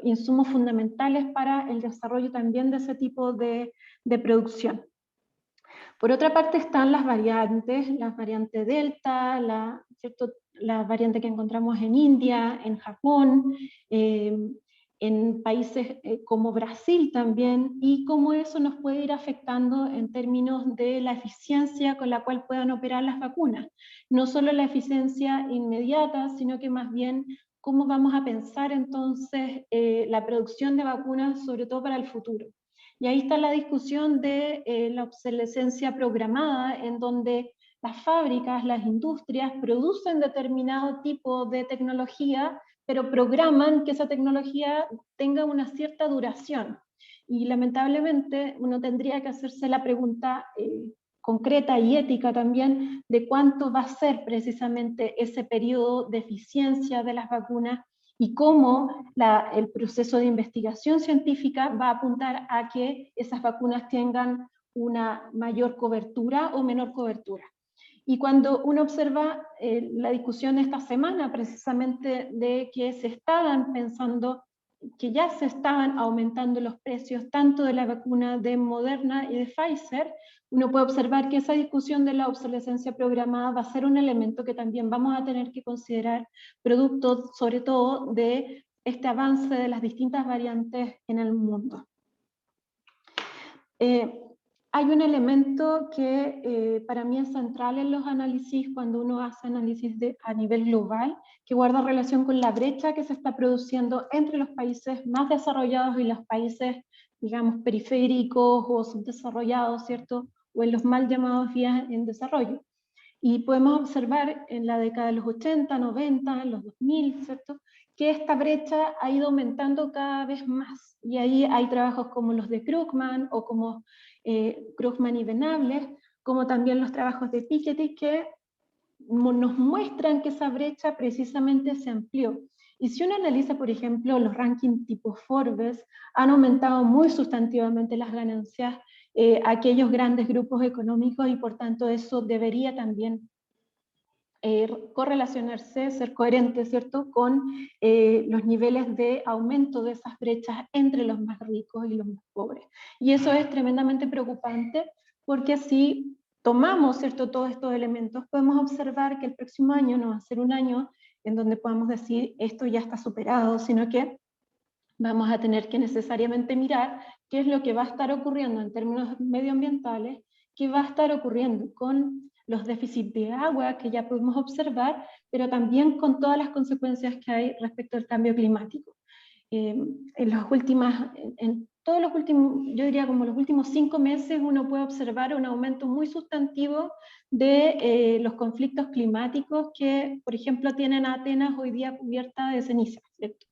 insumos fundamentales para el desarrollo también de ese tipo de producción. Por otra parte están las variantes Delta, la variante que encontramos en India, en Japón, en países como Brasil también, y cómo eso nos puede ir afectando en términos de la eficiencia con la cual puedan operar las vacunas. No solo la eficiencia inmediata, sino que más bien cómo vamos a pensar entonces la producción de vacunas, sobre todo para el futuro. Y ahí está la discusión de la obsolescencia programada, en donde las fábricas, las industrias producen determinado tipo de tecnología, pero programan que esa tecnología tenga una cierta duración. Y lamentablemente uno tendría que hacerse la pregunta concreta y ética también de cuánto va a ser precisamente ese periodo de eficiencia de las vacunas y cómo el proceso de investigación científica va a apuntar a que esas vacunas tengan una mayor cobertura o menor cobertura. Y cuando uno observa la discusión de esta semana, precisamente de que se estaban pensando, que ya se estaban aumentando los precios tanto de la vacuna de Moderna y de Pfizer, uno puede observar que esa discusión de la obsolescencia programada va a ser un elemento que también vamos a tener que considerar, producto sobre todo de este avance de las distintas variantes en el mundo. Hay un elemento que para mí es central en los análisis cuando uno hace análisis a nivel global, que guarda relación con la brecha que se está produciendo entre los países más desarrollados y los países, digamos, periféricos o subdesarrollados, ¿cierto? O en los mal llamados vías en desarrollo. Y podemos observar en la década de los 80, 90, en los 2000, ¿cierto?, que esta brecha ha ido aumentando cada vez más. Y ahí hay trabajos como los de Krugman o como Krugman y Venables, como también los trabajos de Piketty, que nos muestran que esa brecha precisamente se amplió. Y si uno analiza, por ejemplo, los rankings tipo Forbes, han aumentado muy sustantivamente las ganancias aquellos grandes grupos económicos, y por tanto eso debería también correlacionarse, ser coherente, ¿cierto?, con los niveles de aumento de esas brechas entre los más ricos y los más pobres. Y eso es tremendamente preocupante, porque si tomamos, ¿cierto?, todos estos elementos, podemos observar que el próximo año no va a ser un año en donde podamos decir esto ya está superado, sino que vamos a tener que necesariamente mirar qué es lo que va a estar ocurriendo en términos medioambientales, qué va a estar ocurriendo con los déficits de agua que ya podemos observar, pero también con todas las consecuencias que hay respecto al cambio climático. En todos los últimos, yo diría como los últimos 5 meses, uno puede observar un aumento muy sustantivo de los conflictos climáticos que, por ejemplo, tienen a Atenas hoy día cubierta de ceniza, ¿cierto?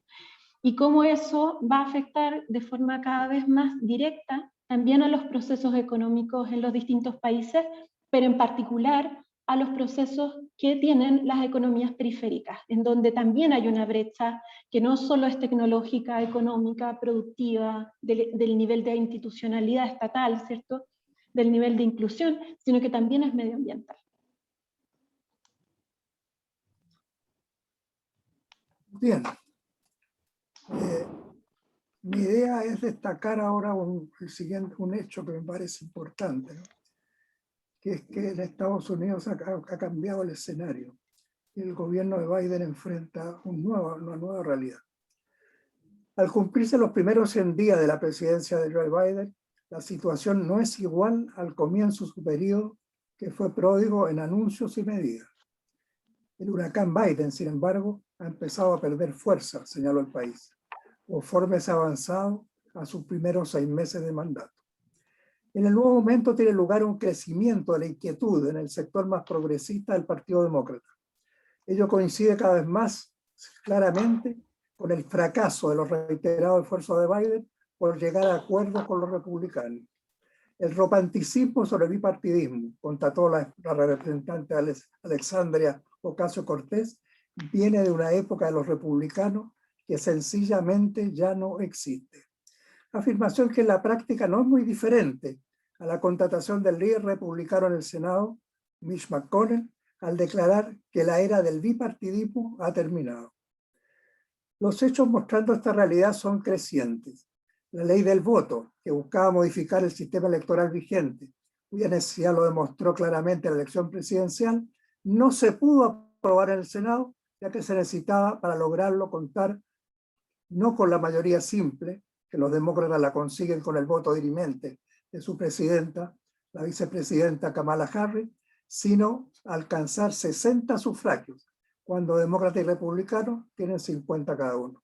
Y cómo eso va a afectar de forma cada vez más directa también a los procesos económicos en los distintos países, pero en particular a los procesos que tienen las economías periféricas, en donde también hay una brecha que no solo es tecnológica, económica, productiva, del nivel de institucionalidad estatal, ¿cierto?, del nivel de inclusión, sino que también es medioambiental. Bien. Mi idea es destacar ahora un hecho que me parece importante, ¿no?, que es que en Estados Unidos ha cambiado el escenario y el gobierno de Biden enfrenta una nueva realidad. Al cumplirse los primeros 100 días de la presidencia de Joe Biden, la situación no es igual al comienzo de su periodo, que fue pródigo en anuncios y medidas. El huracán Biden, sin embargo, ha empezado a perder fuerza, señaló el país, conforme se ha avanzado a sus primeros 6 meses de mandato. En el nuevo momento tiene lugar un crecimiento de la inquietud en el sector más progresista del Partido Demócrata. Ello coincide cada vez más claramente con el fracaso de los reiterados esfuerzos de Biden por llegar a acuerdos con los republicanos. El romanticismo sobre el bipartidismo, constató la representante Alexandria Ocasio-Cortez, viene de una época de los republicanos que sencillamente ya no existe. Afirmación que en la práctica no es muy diferente a la constatación del líder republicano en el Senado, Mitch McConnell, al declarar que la era del bipartidismo ha terminado. Los hechos mostrando esta realidad son crecientes. La ley del voto, que buscaba modificar el sistema electoral vigente, cuya necesidad lo demostró claramente la elección presidencial, no se pudo aprobar en el Senado, ya que se necesitaba para lograrlo contar no con la mayoría simple, que los demócratas la consiguen con el voto dirimente de su presidenta, la vicepresidenta Kamala Harris, sino alcanzar 60 sufragios, cuando demócratas y republicanos tienen 50 cada uno.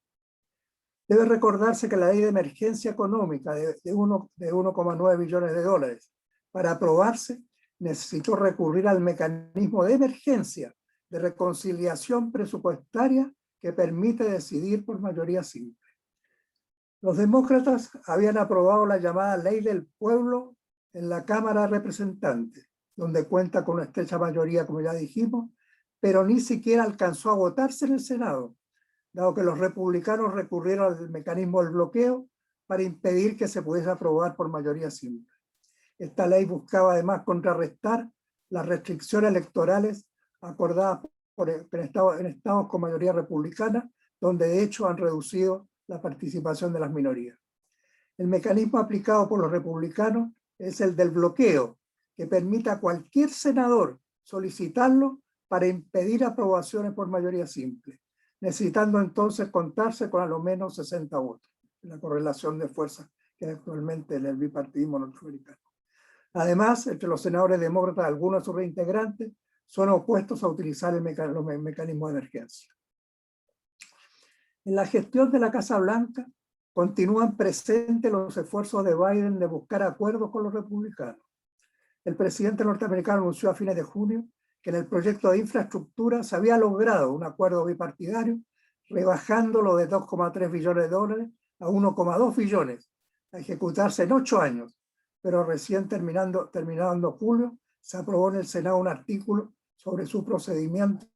Debe recordarse que la ley de emergencia económica de 1,9 billones de dólares, para aprobarse, necesitó recurrir al mecanismo de emergencia de reconciliación presupuestaria que permite decidir por mayoría simple. Los demócratas habían aprobado la llamada Ley del Pueblo en la Cámara de Representantes, donde cuenta con una estrecha mayoría, como ya dijimos, pero ni siquiera alcanzó a votarse en el Senado, dado que los republicanos recurrieron al mecanismo del bloqueo para impedir que se pudiese aprobar por mayoría simple. Esta ley buscaba además contrarrestar las restricciones electorales acordadas en estados con mayoría republicana, donde de hecho han reducido la participación de las minorías. El mecanismo aplicado por los republicanos es el del bloqueo, que permite a cualquier senador solicitarlo para impedir aprobaciones por mayoría simple, necesitando entonces contarse con a lo menos 60 votos, en la correlación de fuerzas que hay actualmente en el bipartidismo norteamericano. Además, entre los senadores demócratas, algunos de sus reintegrantes son opuestos a utilizar los mecanismos de emergencia. En la gestión de la Casa Blanca continúan presentes los esfuerzos de Biden de buscar acuerdos con los republicanos. El presidente norteamericano anunció a fines de junio que en el proyecto de infraestructura se había logrado un acuerdo bipartidario, rebajándolo de 2,3 billones de dólares a 1,2 billones, a ejecutarse en 8 años, pero recién terminando julio, se aprobó en el Senado un artículo sobre su procedimiento,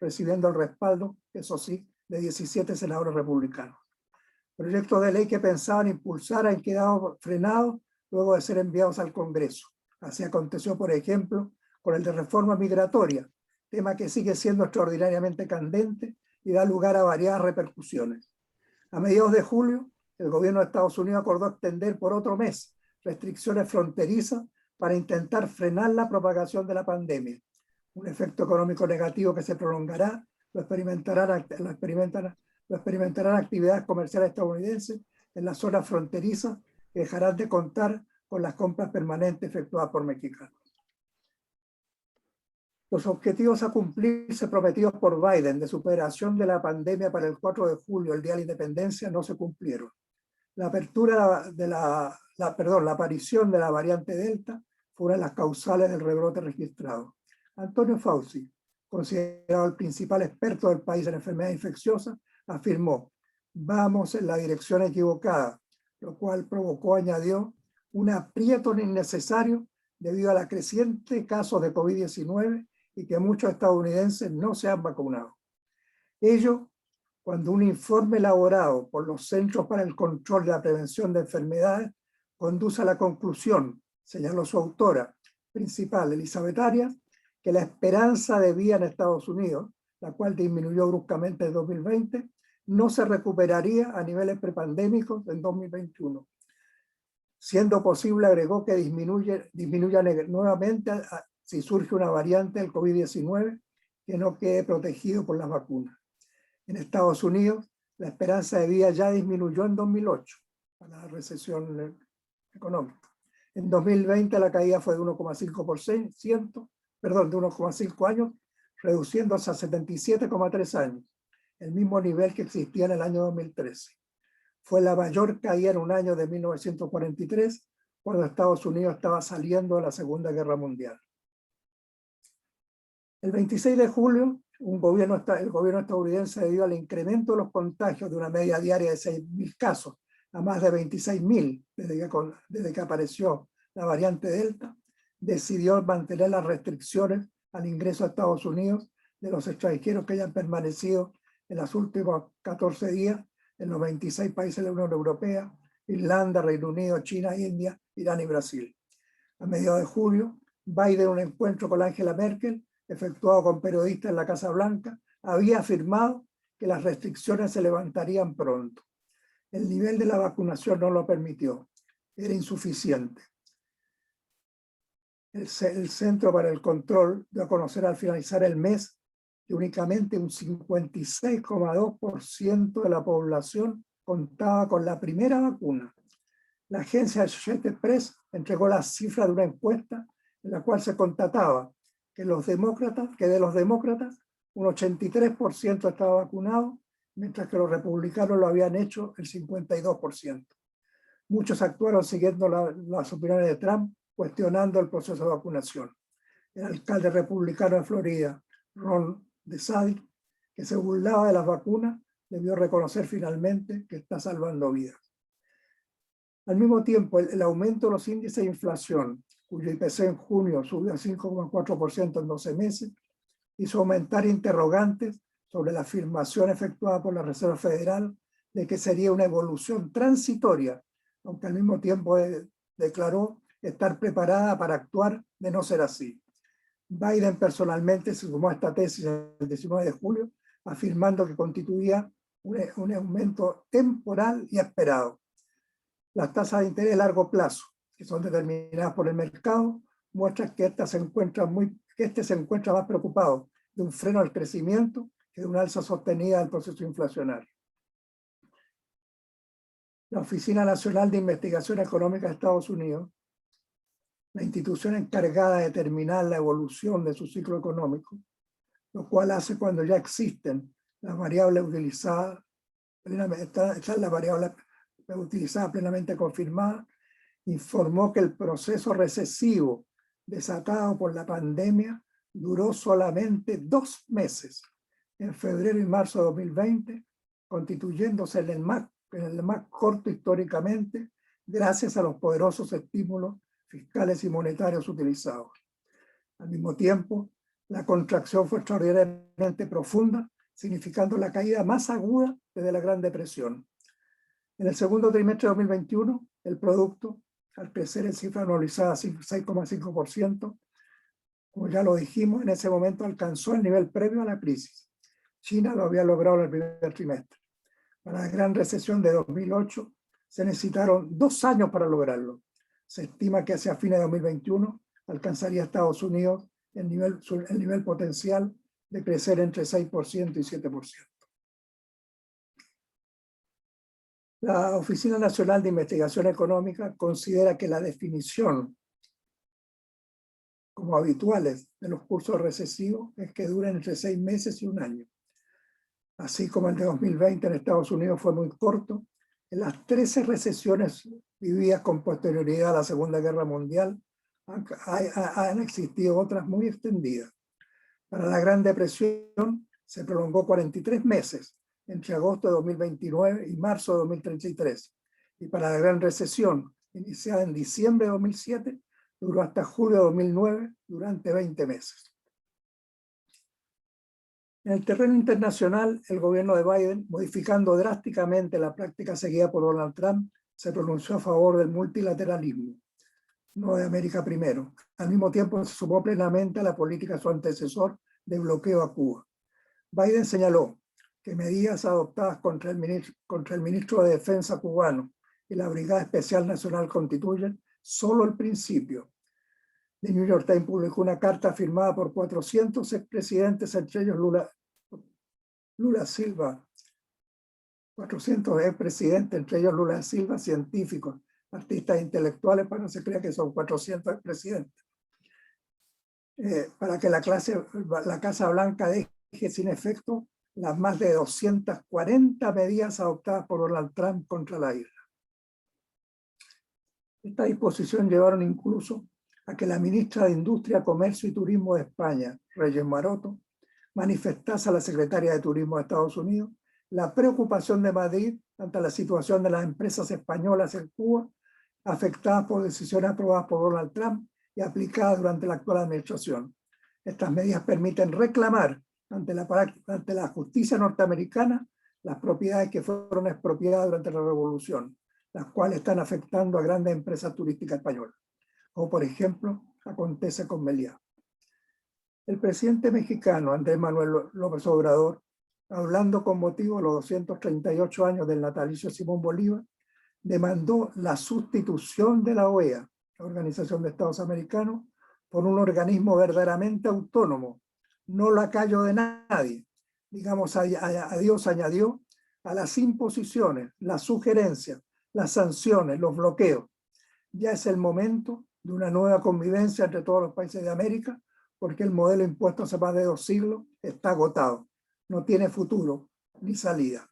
recibiendo el respaldo, eso sí, de 17 senadores republicanos. Proyectos de ley que pensaban impulsar han quedado frenados luego de ser enviados al Congreso. Así aconteció, por ejemplo, con el de reforma migratoria, tema que sigue siendo extraordinariamente candente y da lugar a variadas repercusiones. A mediados de julio, el gobierno de Estados Unidos acordó extender por otro mes restricciones fronterizas para intentar frenar la propagación de la pandemia. Un efecto económico negativo que se prolongará, lo experimentarán actividades comerciales estadounidenses en las zonas fronterizas que dejarán de contar con las compras permanentes efectuadas por mexicanos. Los objetivos a cumplirse prometidos por Biden de superación de la pandemia para el 4 de julio, el Día de la Independencia, no se cumplieron. La aparición de la variante Delta fue una de las causales del rebrote registrado. Antonio Fauci, considerado el principal experto del país en enfermedades infecciosas, afirmó: vamos en la dirección equivocada, lo cual provocó, añadió, un aprieto innecesario debido a la creciente casos de COVID-19 y que muchos estadounidenses no se han vacunado. Ello, cuando un informe elaborado por los Centros para el Control de la Prevención de Enfermedades conduce a la conclusión, señaló su autora principal, Elizabeth Arias, que la esperanza de vida en Estados Unidos, la cual disminuyó bruscamente en 2020, no se recuperaría a niveles prepandémicos en 2021. Siendo posible, agregó, que disminuya nuevamente si surge una variante del COVID-19 que no quede protegido por las vacunas. En Estados Unidos, la esperanza de vida ya disminuyó en 2008, a la recesión económica. En 2020 la caída fue de 1,5%, de 1,5 años, reduciéndose a 77,3 años, el mismo nivel que existía en el año 2013. Fue la mayor caída en un año de 1943, cuando Estados Unidos estaba saliendo de la Segunda Guerra Mundial. El 26 de julio, el gobierno estadounidense, debido al incremento de los contagios de una media diaria de 6.000 casos a más de 26.000 desde que apareció la variante Delta, decidió mantener las restricciones al ingreso a Estados Unidos de los extranjeros que hayan permanecido en los últimos 14 días en los 26 países de la Unión Europea, Irlanda, Reino Unido, China, India, Irán y Brasil. A mediados de julio, Biden, en un encuentro con Angela Merkel, efectuado con periodistas en la Casa Blanca, había afirmado que las restricciones se levantarían pronto. El nivel de la vacunación no lo permitió, era insuficiente. El Centro para el Control dio a conocer al finalizar el mes que únicamente un 56,2% de la población contaba con la primera vacuna. La agencia Associated Press entregó las cifras de una encuesta en la cual se constataba que de los demócratas un 83% estaba vacunado, mientras que los republicanos lo habían hecho el 52%. Muchos actuaron siguiendo las opiniones de Trump, cuestionando el proceso de vacunación. El alcalde republicano de Florida, Ron DeSantis, que se burlaba de las vacunas, debió reconocer finalmente que está salvando vidas. Al mismo tiempo, el aumento de los índices de inflación, cuyo IPC en junio subió a 5,4% en 12 meses, hizo aumentar interrogantes sobre la afirmación efectuada por la Reserva Federal de que sería una evolución transitoria, aunque al mismo tiempo declaró estar preparada para actuar de no ser así. Biden personalmente se sumó a esta tesis el 19 de julio, afirmando que constituía un aumento temporal y esperado. Las tasas de interés a largo plazo, que son determinadas por el mercado, muestran que este se encuentra más preocupado de un freno al crecimiento que de una alza sostenida del proceso inflacionario. La Oficina Nacional de Investigación Económica de Estados Unidos, la institución encargada de determinar la evolución de su ciclo económico, lo cual hace cuando ya existen las variables utilizadas, están las variables utilizadas plenamente confirmadas, informó que el proceso recesivo desatado por la pandemia duró solamente 2 meses, en febrero y marzo de 2020, constituyéndose en el más corto históricamente, gracias a los poderosos estímulos fiscales y monetarios utilizados. Al mismo tiempo, la contracción fue extraordinariamente profunda, significando la caída más aguda desde la Gran Depresión. En el segundo trimestre de 2021, el producto, al crecer en cifra anualizada 6,5%, como ya lo dijimos, en ese momento alcanzó el nivel previo a la crisis. China lo había logrado en el primer trimestre. Para la gran recesión de 2008 se necesitaron 2 años para lograrlo. Se estima que hacia fines de 2021 alcanzaría Estados Unidos el nivel potencial de crecer entre 6% y 7%. La Oficina Nacional de Investigación Económica considera que la definición como habituales de los cursos recesivos es que duren entre 6 meses y 1 año. Así como el de 2020 en Estados Unidos fue muy corto, en las 13 recesiones vividas con posterioridad a la Segunda Guerra Mundial han existido otras muy extendidas. Para la Gran Depresión se prolongó 43 meses, entre agosto de 2029 y marzo de 2033. Y para la Gran Recesión, iniciada en diciembre de 2007, duró hasta julio de 2009, durante 20 meses. En el terreno internacional, el gobierno de Biden, modificando drásticamente la práctica seguida por Donald Trump, se pronunció a favor del multilateralismo, no de América primero. Al mismo tiempo, se sumó plenamente a la política de su antecesor de bloqueo a Cuba. Biden señaló que medidas adoptadas contra el ministro de Defensa cubano y la Brigada Especial Nacional constituyen solo el principio. The New York Times publicó una carta firmada por 400 expresidentes, entre ellos Lula Silva, 400 expresidentes, entre ellos Lula Silva, científicos, artistas intelectuales, para que no se crea que son 400 expresidentes, para que la Casa Blanca deje sin efecto las más de 240 medidas adoptadas por Donald Trump contra la isla. Esta disposición llevaron incluso a que la ministra de Industria, Comercio y Turismo de España, Reyes Maroto, manifestase a la secretaria de Turismo de Estados Unidos la preocupación de Madrid ante la situación de las empresas españolas en Cuba, afectadas por decisiones aprobadas por Donald Trump y aplicadas durante la actual administración. Estas medidas permiten reclamar ante la justicia norteamericana las propiedades que fueron expropiadas durante la Revolución. las cuales están afectando a grandes empresas turísticas españolas, como por ejemplo acontece con Meliá. El presidente mexicano Andrés Manuel López Obrador, hablando con motivo de los 238 años del natalicio de Simón Bolívar, demandó la sustitución de la OEA, la Organización de Estados Americanos, por un organismo verdaderamente autónomo, no lacayo de nadie. Digamos, adiós añadió a las imposiciones, las sugerencias, las sanciones, los bloqueos. Ya es el momento de una nueva convivencia entre todos los países de América, porque el modelo impuesto hace más de 2 siglos está agotado, no tiene futuro ni salida.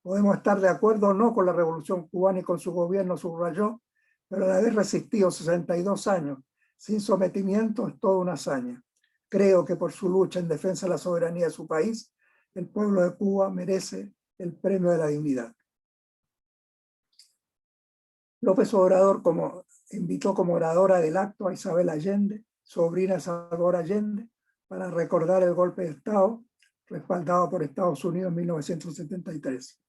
Podemos estar de acuerdo o no con la Revolución Cubana y con su gobierno, subrayó, pero al haber resistido 62 años sin sometimiento es toda una hazaña. Creo que por su lucha en defensa de la soberanía de su país, el pueblo de Cuba merece el premio de la dignidad. López Obrador invitó como oradora del acto a Isabel Allende, sobrina de Salvador Allende, para recordar el golpe de Estado respaldado por Estados Unidos en 1973.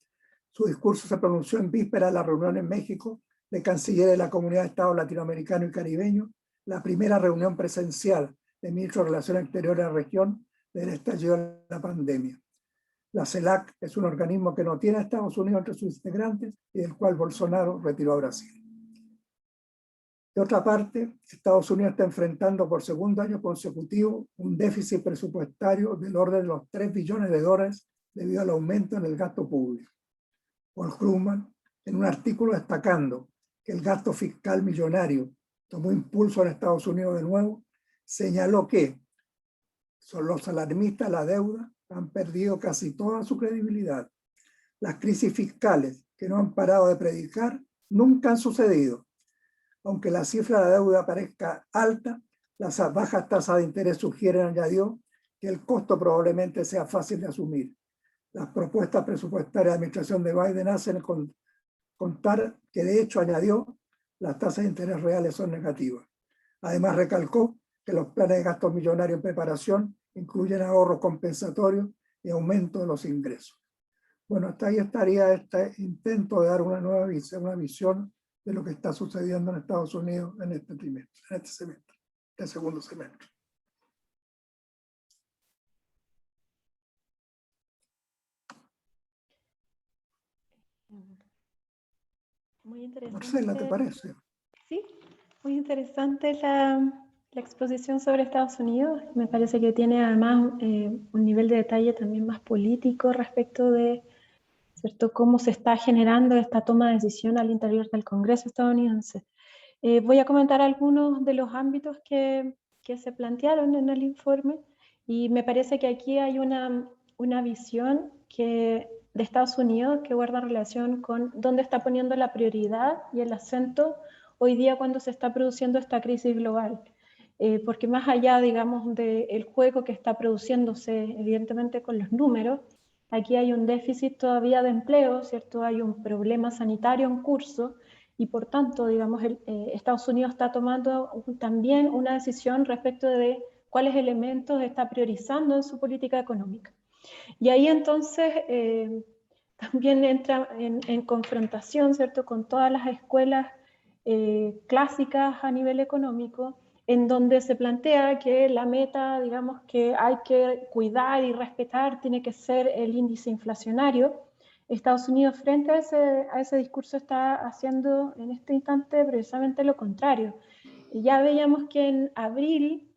Su discurso se pronunció en víspera de la reunión en México de cancilleres de la Comunidad de Estados Latinoamericanos y Caribeños, la primera reunión presencial de ministros de Relaciones Exteriores de la región desde el estallido de la pandemia. La CELAC es un organismo que no tiene a Estados Unidos entre sus integrantes y del cual Bolsonaro retiró a Brasil. De otra parte, Estados Unidos está enfrentando por segundo año consecutivo un déficit presupuestario del orden de los $3 billones debido al aumento en el gasto público. Paul Krugman, en un artículo destacando que el gasto fiscal millonario tomó impulso en Estados Unidos de nuevo, señaló que son los alarmistas la deuda han perdido casi toda su credibilidad. Las crisis fiscales que no han parado de predicar nunca han sucedido. Aunque la cifra de la deuda parezca alta, las bajas tasas de interés sugieren, añadió, que el costo probablemente sea fácil de asumir. Las propuestas presupuestarias de la administración de Biden hacen contar que, de hecho, añadió, las tasas de interés reales son negativas. Además, recalcó que los planes de gastos millonarios en preparación incluyen ahorros compensatorios y aumento de los ingresos. Bueno, hasta ahí estaría este intento de dar una nueva visión, una visión de lo que está sucediendo en Estados Unidos en este trimestre, en este semestre, este segundo semestre. Muy interesante. Marcela, ¿te parece? Sí, muy interesante la exposición sobre Estados Unidos. Me parece que tiene además un nivel de detalle también más político respecto de, ¿cierto?, cómo se está generando esta toma de decisión al interior del Congreso estadounidense. Voy a comentar algunos de los ámbitos que se plantearon en el informe y me parece que aquí hay una visión de Estados Unidos que guarda relación con dónde está poniendo la prioridad y el acento hoy día cuando se está produciendo esta crisis global. Porque más allá, digamos, del juego que está produciéndose evidentemente con los números, aquí hay un déficit todavía de empleo, ¿cierto? Hay un problema sanitario en curso y por tanto, digamos, Estados Unidos está tomando también una decisión respecto de cuáles elementos está priorizando en su política económica. Y ahí entonces también entra en confrontación, ¿cierto?, con todas las escuelas clásicas a nivel económico, en donde se plantea que la meta, digamos, que hay que cuidar y respetar tiene que ser el índice inflacionario. Estados Unidos frente a ese discurso está haciendo en este instante precisamente lo contrario. Y ya veíamos que en abril,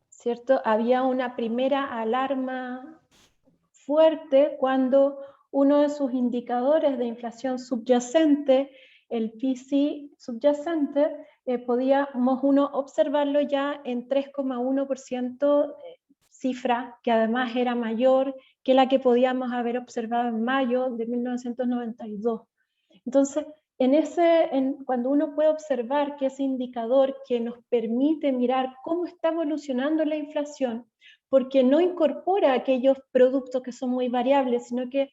¿cierto?, había una primera alarma fuerte cuando uno de sus indicadores de inflación subyacente, el PCE subyacente, podíamos uno observarlo ya en 3,1%, cifra que además era mayor que la que podíamos haber observado en mayo de 1992. Entonces, cuando uno puede observar que ese indicador que nos permite mirar cómo está evolucionando la inflación, porque no incorpora aquellos productos que son muy variables, sino que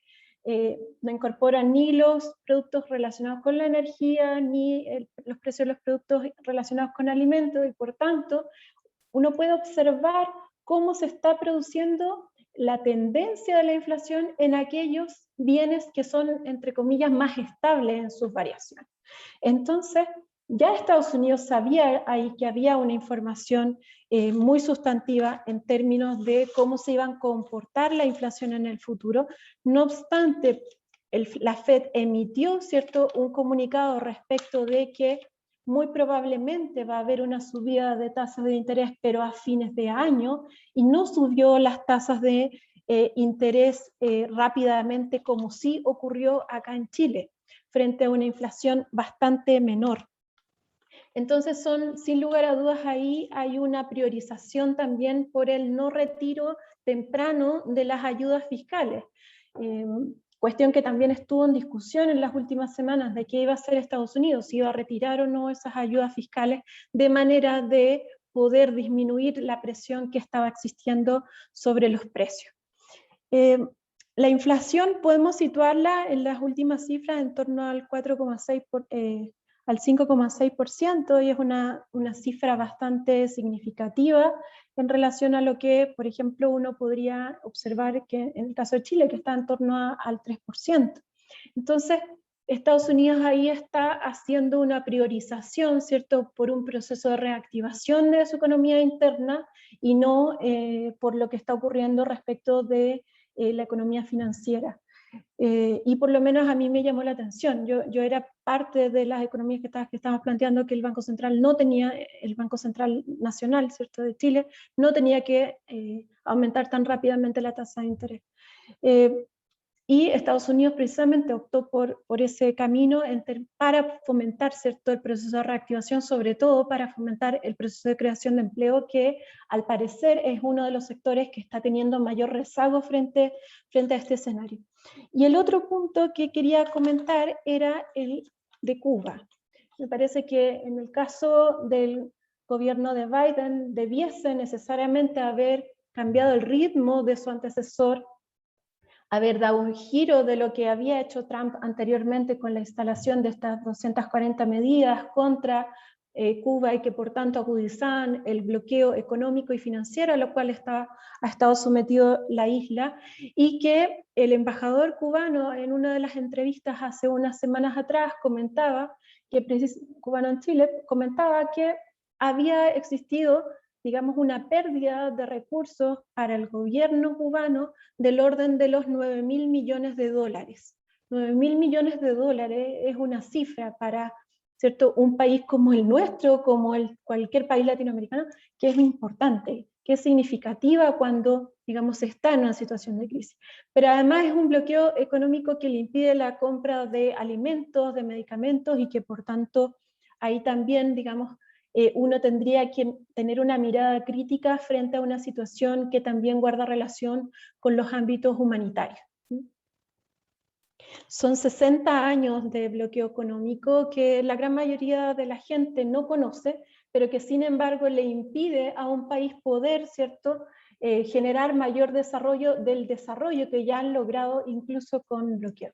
no incorpora ni los productos relacionados con la energía, ni los precios de los productos relacionados con alimentos, y por tanto, uno puede observar cómo se está produciendo la tendencia de la inflación en aquellos bienes que son, entre comillas, más estables en sus variaciones. Entonces, ya Estados Unidos sabía ahí que había una información muy sustantiva en términos de cómo se iban a comportar la inflación en el futuro. No obstante, la Fed emitió, ¿cierto?, un comunicado respecto de que muy probablemente va a haber una subida de tasas de interés, pero a fines de año, y no subió las tasas de interés rápidamente como sí ocurrió acá en Chile, frente a una inflación bastante menor. Entonces sin lugar a dudas ahí hay una priorización también por el no retiro temprano de las ayudas fiscales. Cuestión que también estuvo en discusión en las últimas semanas de qué iba a hacer Estados Unidos, si iba a retirar o no esas ayudas fiscales de manera de poder disminuir la presión que estaba existiendo sobre los precios. La inflación podemos situarla en las últimas cifras en torno al 4,6%, al 5,6%, y es una cifra bastante significativa en relación a lo que, por ejemplo, uno podría observar que en el caso de Chile, que está en torno al 3%. Entonces, Estados Unidos ahí está haciendo una priorización, ¿cierto?, por un proceso de reactivación de su economía interna y no por lo que está ocurriendo respecto de la economía financiera. Y por lo menos a mí me llamó la atención. Yo era parte de las economías que estábamos planteando que el Banco Central no tenía, el Banco Central Nacional, ¿cierto?, de Chile, no tenía que aumentar tan rápidamente la tasa de interés. Y Estados Unidos precisamente optó por ese camino para fomentar, ¿cierto?, el proceso de reactivación, sobre todo para fomentar el proceso de creación de empleo, que al parecer es uno de los sectores que está teniendo mayor rezago frente a este escenario. Y el otro punto que quería comentar era el de Cuba. Me parece que en el caso del gobierno de Biden debiese necesariamente haber cambiado el ritmo de su antecesor, haber dado un giro de lo que había hecho Trump anteriormente con la instalación de estas 240 medidas contra Cuba y que por tanto agudizaban el bloqueo económico y financiero a lo cual ha estado sometido la isla, y que el embajador cubano en una de las entrevistas hace unas semanas atrás comentaba, cubano en Chile, comentaba que había existido, digamos, una pérdida de recursos para el gobierno cubano del orden de los 9.000 millones de dólares. 9.000 millones de dólares es una cifra para, ¿cierto?, un país como el nuestro, como cualquier país latinoamericano, que es importante, que es significativa cuando, digamos, se está en una situación de crisis. Pero además es un bloqueo económico que le impide la compra de alimentos, de medicamentos, y que por tanto ahí también, digamos, uno tendría que tener una mirada crítica frente a una situación que también guarda relación con los ámbitos humanitarios. Son 60 años de bloqueo económico que la gran mayoría de la gente no conoce, pero que sin embargo le impide a un país poder, ¿cierto?, generar mayor desarrollo del desarrollo que ya han logrado incluso con bloqueo.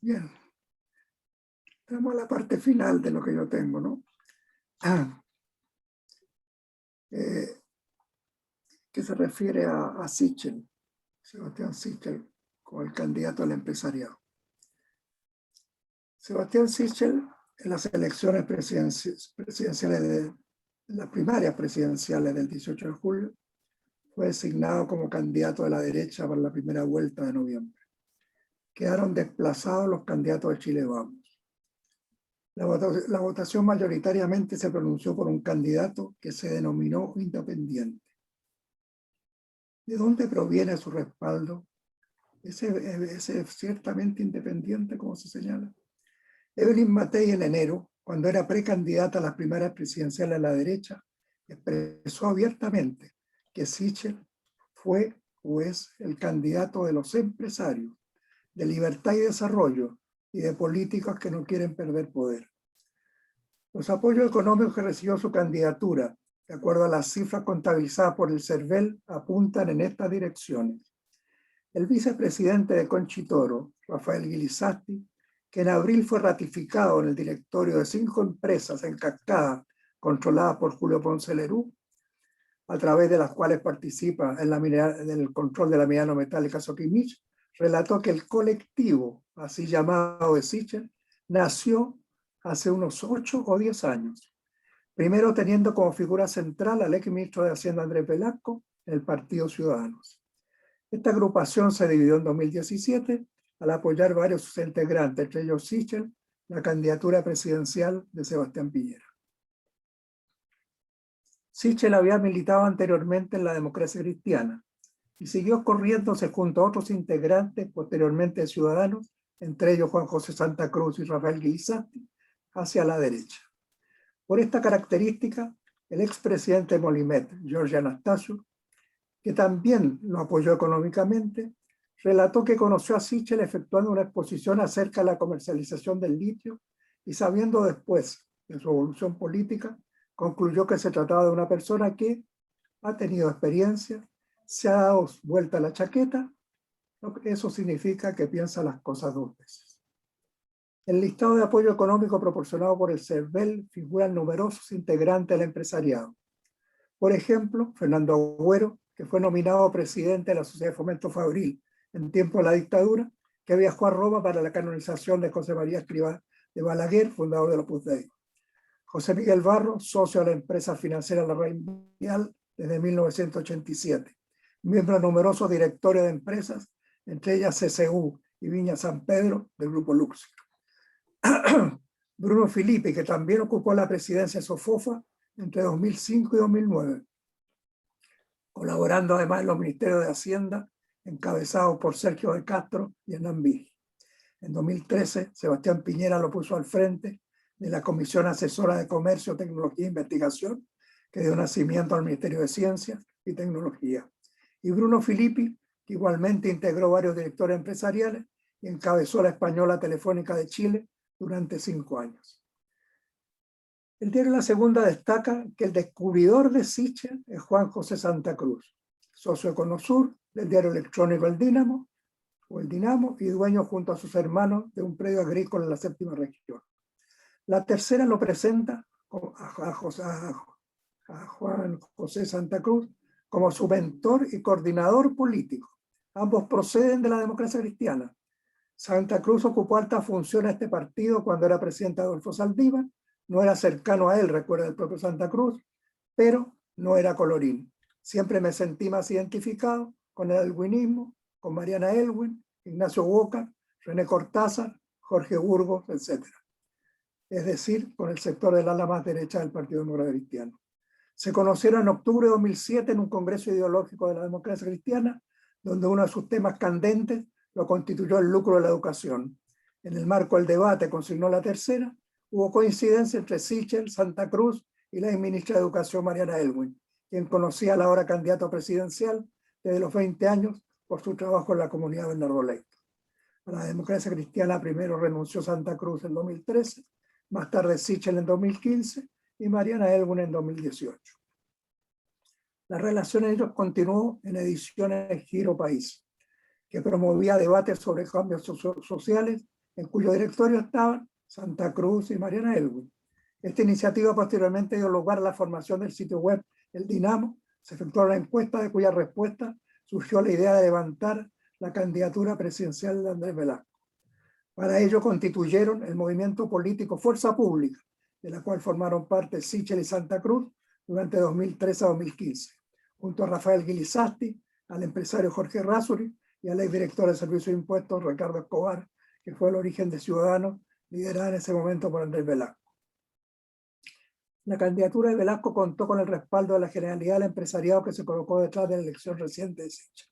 Bien. Estamos a la parte final de lo que yo tengo, ¿no? Que se refiere a Sichel, Sebastián Sichel, como el candidato al empresariado. Sebastián Sichel, en las elecciones presidenciales las primarias presidenciales del 18 de julio, fue designado como candidato de la derecha para la primera vuelta de noviembre. Quedaron desplazados los candidatos de Chile Vamos. La votación mayoritariamente se pronunció por un candidato que se denominó independiente. ¿De dónde proviene su respaldo? Ese ciertamente independiente, como se señala. Evelyn Matei en enero, cuando era precandidata a las primarias presidenciales de la derecha, expresó abiertamente que Sichel fue o es el candidato de los empresarios, de libertad y desarrollo, y de políticos que no quieren perder poder. Los apoyos económicos que recibió su candidatura, de acuerdo a las cifras contabilizadas por el CERVEL, apuntan en estas direcciones. El vicepresidente de Conchitoro, Rafael Guilizasti, que en abril fue ratificado en el directorio de 5 empresas en cascada controladas por Julio Ponce Lerú, a través de las cuales participa en el control de la minería no metálica Soquimich, relató que el colectivo, así llamado de Sichel, nació hace unos 8 o 10 años. Primero teniendo como figura central al ex ministro de Hacienda Andrés Velasco, en el Partido Ciudadanos. Esta agrupación se dividió en 2017 al apoyar varios de sus integrantes, entre ellos Sichel, la candidatura presidencial de Sebastián Piñera. Sichel había militado anteriormente en la Democracia Cristiana y siguió corriéndose junto a otros integrantes posteriormente de Ciudadanos, entre ellos Juan José Santa Cruz y Rafael Guilizasti, hacia la derecha. Por esta característica, el expresidente de Molimet, Jorge Anastasio, que también lo apoyó económicamente, relató que conoció a Sichel efectuando una exposición acerca de la comercialización del litio y sabiendo después de su evolución política, concluyó que se trataba de una persona que ha tenido experiencia, se ha dado vuelta a la chaqueta, eso significa que piensa las cosas 2 veces. En el listado de apoyo económico proporcionado por el CERVEL figuran numerosos integrantes del empresariado. Por ejemplo, Fernando Agüero, que fue nominado presidente de la Sociedad de Fomento Fabril en tiempo de la dictadura, que viajó a Roma para la canonización de José María Escrivá de Balaguer, fundador del Opus Dei. José Miguel Barro, socio de la empresa financiera La Red Mundial desde 1987, miembro de numerosos directorios de empresas, entre ellas CCU y Viña San Pedro del Grupo Luxor. Bruno Filippi, que también ocupó la presidencia de Sofofa entre 2005 y 2009, colaborando además en los ministerios de Hacienda, encabezados por Sergio de Castro y Hernán Vigil. En 2013, Sebastián Piñera lo puso al frente de la Comisión Asesora de Comercio, Tecnología e Investigación, que dio nacimiento al Ministerio de Ciencia y Tecnología. Y Bruno Filippi, que igualmente integró varios directores empresariales y encabezó la Española Telefónica de Chile durante 5 años. El diario La Segunda destaca que el descubridor de Sichel es Juan José Santa Cruz, socio Econosur del diario electrónico El Dinamo, y dueño junto a sus hermanos de un predio agrícola en la 7ª región. La tercera lo presenta a Juan José Santa Cruz como su mentor y coordinador político. Ambos proceden de la Democracia Cristiana. Santa Cruz ocupó alta función a este partido cuando era presidente Adolfo Saldívar. No era cercano a él, recuerda el propio Santa Cruz, pero no era colorín. Siempre me sentí más identificado con el alwinismo, con Mariana Elwin, Ignacio Boca, René Cortázar, Jorge Burgos, etc. Es decir, con el sector del ala más derecha del Partido Demócrata Cristiano. Se conocieron en octubre de 2007 en un congreso ideológico de la Democracia Cristiana, donde uno de sus temas candentes lo constituyó el lucro de la educación. En el marco del debate, consignó la tercera, hubo coincidencia entre Sichel, Santa Cruz y la ministra de Educación Mariana Elwin, quien conocía a la ahora candidato presidencial desde los 20 años por su trabajo en la comunidad Bernardo Leito. A la Democracia Cristiana primero renunció Santa Cruz en 2013, más tarde Sichel en 2015 y Mariana Elwin en 2018. La relación entre ellos continuó en ediciones Giro País, que promovía debates sobre cambios sociales, en cuyo directorio estaban Santa Cruz y Mariana Elwin. Esta iniciativa posteriormente dio lugar a la formación del sitio web El Dinamo. Se efectuó una encuesta de cuya respuesta surgió la idea de levantar la candidatura presidencial de Andrés Velasco. Para ello constituyeron el movimiento político Fuerza Pública, de la cual formaron parte Sichel y Santa Cruz durante 2013 a 2015, junto a Rafael Guilizasti, al empresario Jorge Razzuri y al exdirector de Servicios de Impuestos Ricardo Escobar, que fue el origen de Ciudadanos, liderada en ese momento por Andrés Velasco. La candidatura de Velasco contó con el respaldo de la Generalidad del Empresariado, que se colocó detrás de la elección reciente de Sichel.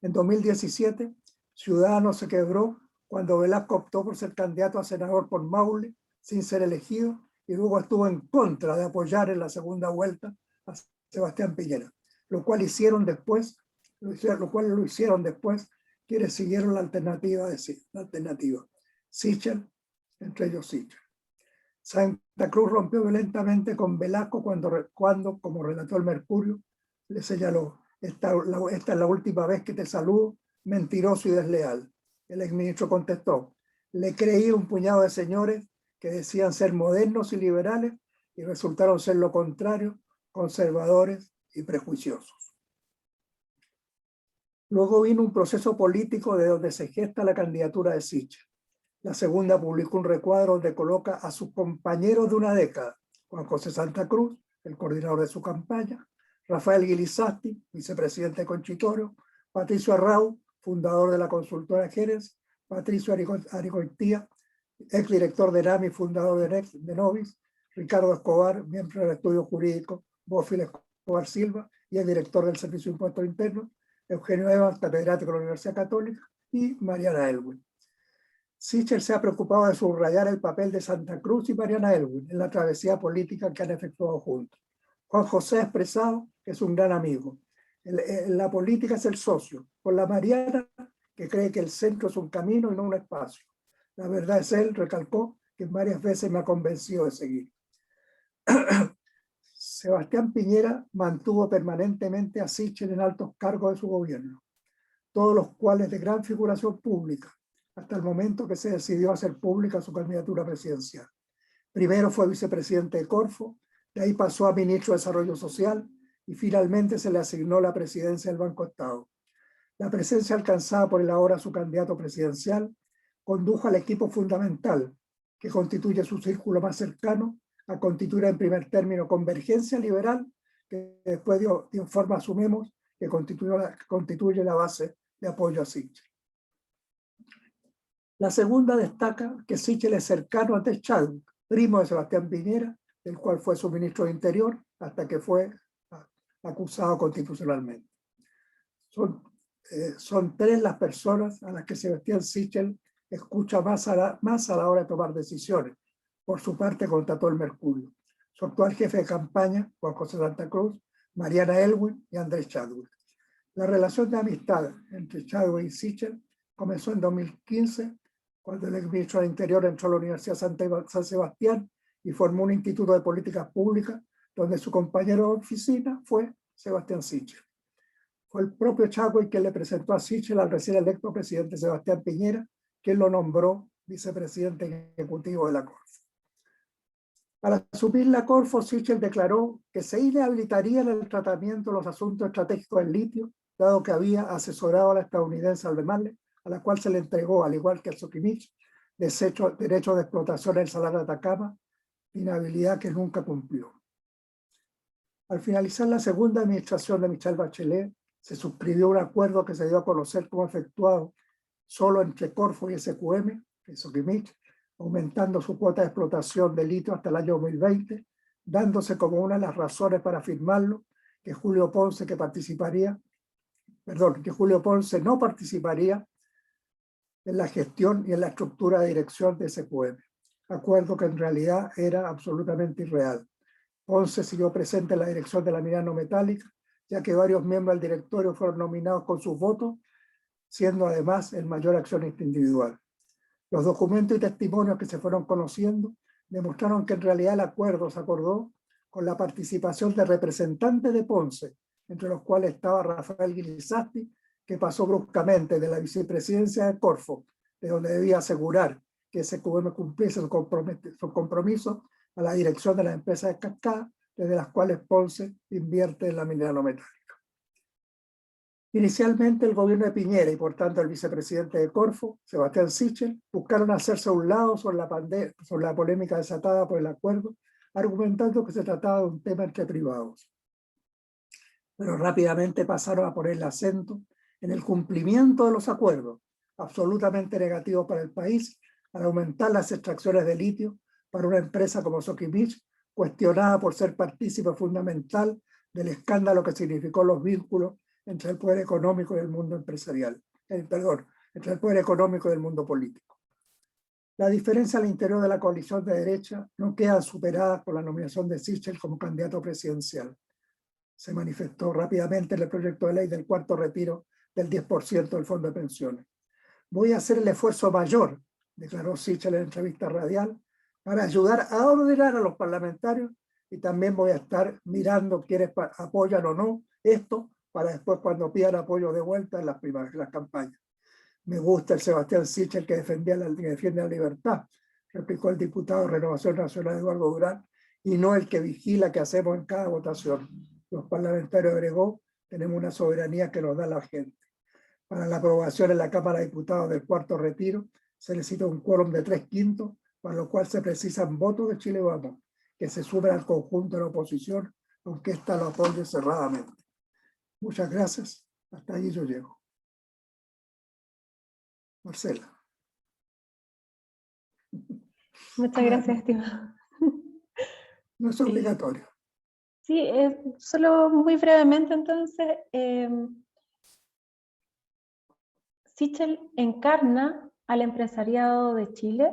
En 2017, Ciudadanos se quebró cuando Velasco optó por ser candidato a senador por Maule sin ser elegido y luego estuvo en contra de apoyar en la segunda vuelta a Sebastián Piñera, lo cual lo hicieron después quienes siguieron la alternativa Sichel, entre ellos Sichel. Santa Cruz rompió violentamente con Velasco cuando, como relató el Mercurio, le señaló: esta es la última vez que te saludo, mentiroso y desleal. El exministro contestó: le creí un puñado de señores que decían ser modernos y liberales y resultaron ser lo contrario, conservadores y prejuiciosos. Luego vino un proceso político de donde se gesta la candidatura de Sichel. La segunda publicó un recuadro donde coloca a sus compañeros de una década: Juan José Santa Cruz, el coordinador de su campaña; Rafael Guilizasti, vicepresidente de Conchitoro; Patricio Arrau, fundador de la consultora Jerez; Patricio Arigoitía, exdirector de NAMI, fundador de Novis; Ricardo Escobar, miembro del estudio jurídico Bófil Escobar Silva y el director del Servicio de Impuestos Internos; Eugenio Evans, catedrático de la Universidad Católica; y Mariana Elwin. Sichel se ha preocupado de subrayar el papel de Santa Cruz y Mariana Elwin en la travesía política que han efectuado juntos. Juan José ha expresado que es un gran amigo. En la política es el socio. Con la Mariana, que cree que el centro es un camino y no un espacio. La verdad es, él recalcó, que varias veces me ha convencido de seguir. Sebastián Piñera mantuvo permanentemente a Sichel en altos cargos de su gobierno, todos los cuales de gran figuración pública, hasta el momento que se decidió hacer pública su candidatura presidencial. Primero fue vicepresidente de Corfo, de ahí pasó a ministro de Desarrollo Social y finalmente se le asignó la presidencia del Banco Estado. La presencia alcanzada por el ahora su candidato presidencial condujo al equipo fundamental que constituye su círculo más cercano a constituir en primer término Convergencia Liberal, que después dio forma, asumimos, que constituye la base de apoyo a Sichel. La segunda destaca que Sichel es cercano a Andrés Chadwick, primo de Sebastián Piñera, del cual fue su ministro de Interior hasta que fue acusado constitucionalmente. Son tres las personas a las que Sebastián Sichel escucha más a la hora de tomar decisiones. Por su parte, contrató el Mercurio. Su actual jefe de campaña, Juan José Santa Cruz, Mariana Elwin y Andrés Chadwick. La relación de amistad entre Chadwick y Sichel comenzó en 2015, cuando el exministro del Interior entró a la Universidad San Sebastián y formó un instituto de políticas públicas, donde su compañero de oficina fue Sebastián Sichel. Fue el propio Chadwick quien le presentó a Sichel al recién electo presidente Sebastián Piñera, quien lo nombró vicepresidente ejecutivo de la Corfo. Para asumir la Corfo, Sichel declaró que se inhabilitaría en el tratamiento de los asuntos estratégicos del litio, dado que había asesorado a la estadounidense Albemarle, a la cual se le entregó, al igual que a Sokimich, derecho de explotación en el Salar de Atacama, inhabilidad que nunca cumplió. Al finalizar la segunda administración de Michelle Bachelet, se suscribió un acuerdo que se dio a conocer como efectuado solo entre Corfo y SQM, que es Sokimich, aumentando su cuota de explotación de litio hasta el año 2020, dándose como una de las razones para firmarlo que Julio Ponce no participaría en la gestión y en la estructura de dirección de SQM, acuerdo que en realidad era absolutamente irreal. Ponce siguió presente en la dirección de la minera no metálica, ya que varios miembros del directorio fueron nominados con sus votos, siendo además el mayor accionista individual. Los documentos y testimonios que se fueron conociendo demostraron que en realidad el acuerdo se acordó con la participación de representantes de Ponce, entre los cuales estaba Rafael Guilizasti, que pasó bruscamente de la vicepresidencia de Corfo, de donde debía asegurar que SQM cumpliese su compromiso, a la dirección de las empresas de cascada, desde las cuales Ponce invierte en la minera no metálica. Inicialmente el gobierno de Piñera y por tanto el vicepresidente de Corfo, Sebastián Sichel, buscaron hacerse a un lado sobre la polémica desatada por el acuerdo, argumentando que se trataba de un tema entre privados. Pero rápidamente pasaron a poner el acento en el cumplimiento de los acuerdos, absolutamente negativo para el país, al aumentar las extracciones de litio para una empresa como Sokimich, cuestionada por ser partícipe fundamental del escándalo que significó los vínculos entre el poder económico y el mundo empresarial, entre el poder económico y el mundo político. La diferencia al interior de la coalición de derecha no queda superada por la nominación de Sichel como candidato presidencial. Se manifestó rápidamente en el proyecto de ley del cuarto retiro del 10% del fondo de pensiones. Voy a hacer el esfuerzo mayor, declaró Sichel en entrevista radial, para ayudar a ordenar a los parlamentarios y también voy a estar mirando quiénes apoyan o no esto para después cuando pidan apoyo de vuelta en las campañas. Me gusta el Sebastián Sichel que defiende la libertad, replicó el diputado de Renovación Nacional Eduardo Durán, y no el que vigila qué hacemos en cada votación. los parlamentarios agregó, tenemos una soberanía que nos da la gente. Para la aprobación en la Cámara de Diputados del cuarto retiro, se necesita un quórum de 3/5, para lo cual se precisan votos de Chile Vamos, que se sumen al conjunto de la oposición, aunque ésta lo apoye cerradamente. Muchas gracias. Hasta ahí yo llego. Marcela. Muchas gracias, estimado. No es obligatorio. Sí, solo muy brevemente entonces, Sichel encarna al empresariado de Chile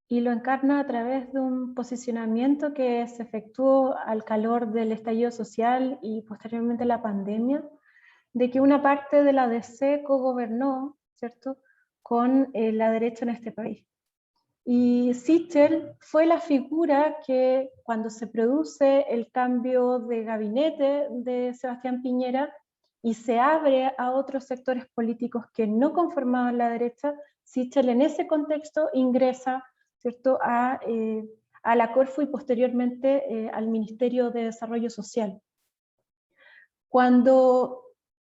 y lo encarna a través de un posicionamiento que se efectuó al calor del estallido social y posteriormente la pandemia, de que una parte de la DC cogobernó, ¿cierto?, con la derecha en este país. Y Sichel fue la figura que cuando se produce el cambio de gabinete de Sebastián Piñera y se abre a otros sectores políticos que no conformaban la derecha, Sichel en ese contexto ingresa, ¿cierto?, a la Corfo y posteriormente al Ministerio de Desarrollo Social. Cuando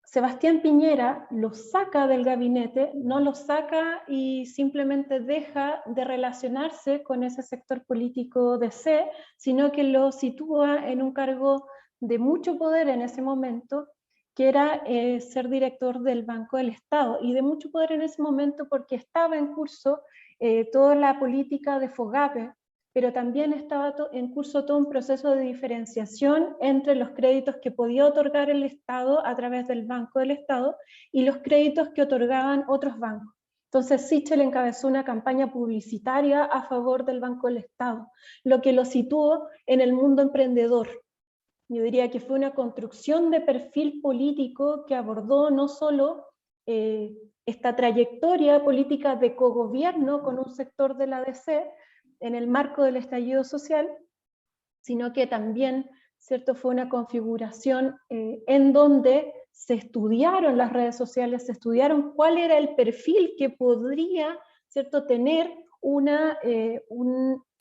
Sebastián Piñera lo saca del gabinete, no lo saca y simplemente deja de relacionarse con ese sector político de C, sino que lo sitúa en un cargo de mucho poder en ese momento, que era ser director del Banco del Estado, y de mucho poder en ese momento porque estaba en curso toda la política de FOGAPE, pero también estaba en curso todo un proceso de diferenciación entre los créditos que podía otorgar el Estado a través del Banco del Estado y los créditos que otorgaban otros bancos. Entonces Sichel encabezó una campaña publicitaria a favor del Banco del Estado, lo que lo situó en el mundo emprendedor. Yo diría que fue una construcción de perfil político que abordó no solo esta trayectoria política de cogobierno con un sector de la DC, en el marco del estallido social, sino que también, ¿cierto?, fue una configuración en donde se estudiaron las redes sociales, se estudiaron cuál era el perfil que podría, ¿cierto?, tener una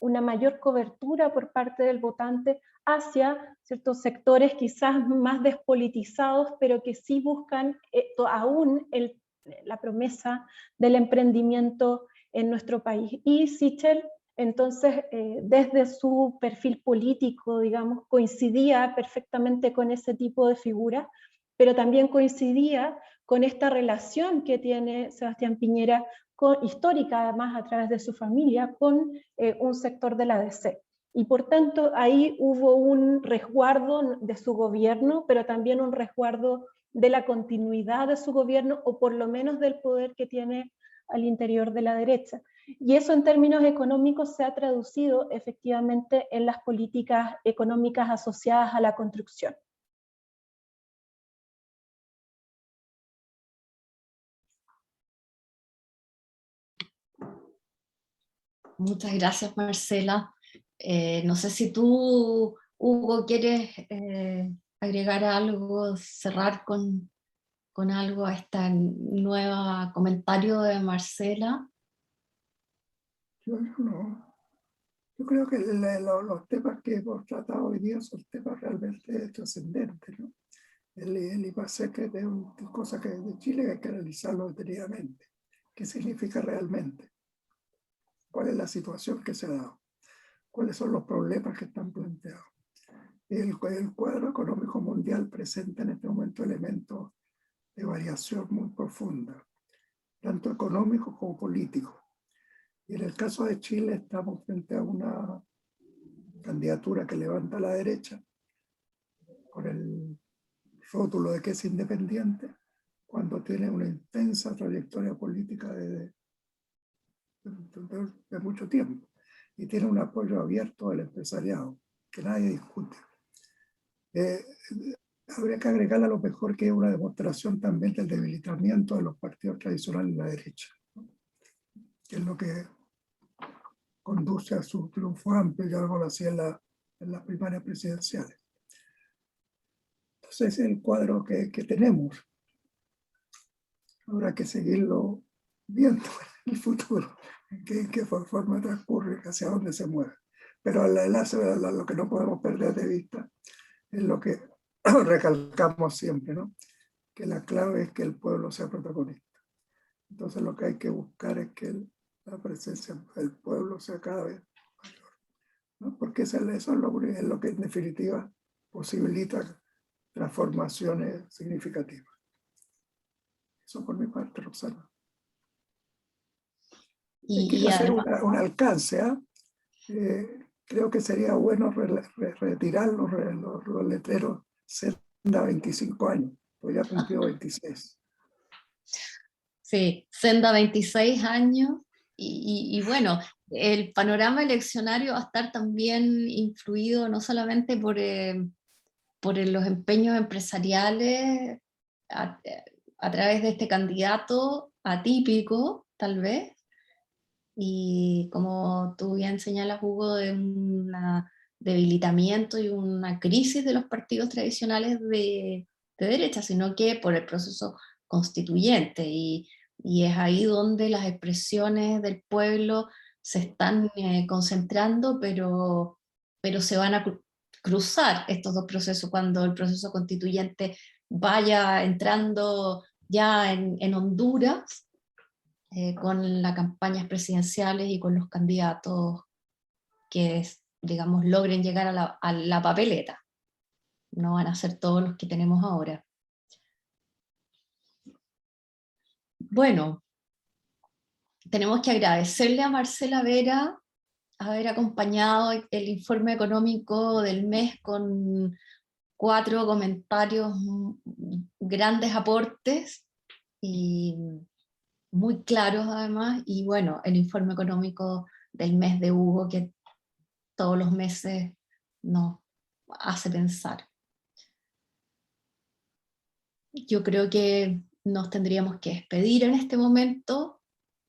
mayor cobertura por parte del votante hacia ciertos sectores quizás más despolitizados, pero que sí buscan aún la promesa del emprendimiento en nuestro país. Y Sichel, entonces, desde su perfil político, digamos, coincidía perfectamente con ese tipo de figura, pero también coincidía con esta relación que tiene Sebastián Piñera, histórica además a través de su familia, con un sector de la DC. Y por tanto, ahí hubo un resguardo de su gobierno, pero también un resguardo de la continuidad de su gobierno, o por lo menos del poder que tiene al interior de la derecha. Y eso en términos económicos se ha traducido efectivamente en las políticas económicas asociadas a la construcción. Muchas gracias, Marcela. No sé si tú, Hugo, quieres agregar algo, cerrar con algo a este nuevo comentario de Marcela. Yo no. Yo creo que los temas que hemos tratado hoy día son temas realmente trascendentes, ¿no? El IPASEC es una cosa que de Chile hay que analizarlo detenidamente. ¿Qué significa realmente? ¿Cuál es la situación que se ha dado? ¿Cuáles son los problemas que están planteados? El cuadro económico mundial presenta en este momento elementos de variación muy profunda, tanto económico como político. Y en el caso de Chile estamos frente a una candidatura que levanta la derecha con el rótulo de que es independiente, cuando tiene una intensa trayectoria política de mucho tiempo y tiene un apoyo abierto del empresariado que nadie discute. Habría que agregarle a lo mejor que es una demostración también del debilitamiento de los partidos tradicionales de la derecha, ¿no?, que es lo que conduce a su triunfo amplio, ya algo lo hacía en las primarias presidenciales. Entonces, ese es el cuadro que tenemos. Habrá que seguirlo viendo en el futuro, en qué forma transcurre, hacia dónde se mueve. Pero lo que no podemos perder de vista es lo que recalcamos siempre, ¿no? Que la clave es que el pueblo sea protagonista. Entonces lo que hay que buscar es que la presencia del pueblo sea cada vez mayor, ¿no? Porque eso es lo que en definitiva posibilita transformaciones significativas. Eso por mi parte, Roxana. Quiero hacer un alcance, creo que sería bueno retirar los letreros Senda 25 años, pues ya cumplió 26. Sí, Senda 26 años, y bueno, el panorama eleccionario va a estar también influido no solamente por los empeños empresariales a través de este candidato atípico, tal vez, y como tú bien señalas, Hugo, de un debilitamiento y una crisis de los partidos tradicionales de derecha, sino que por el proceso constituyente, y es ahí donde las expresiones del pueblo se están concentrando, pero se van a cruzar estos dos procesos cuando el proceso constituyente vaya entrando ya en Honduras, con las campañas presidenciales y con los candidatos que, digamos, logren llegar a la papeleta. No van a ser todos los que tenemos ahora. Bueno, tenemos que agradecerle a Marcela Vera haber acompañado el informe económico del mes con 4 comentarios, grandes aportes y muy claros además, y bueno, el informe económico del mes de Hugo, que todos los meses nos hace pensar. Yo creo que nos tendríamos que despedir en este momento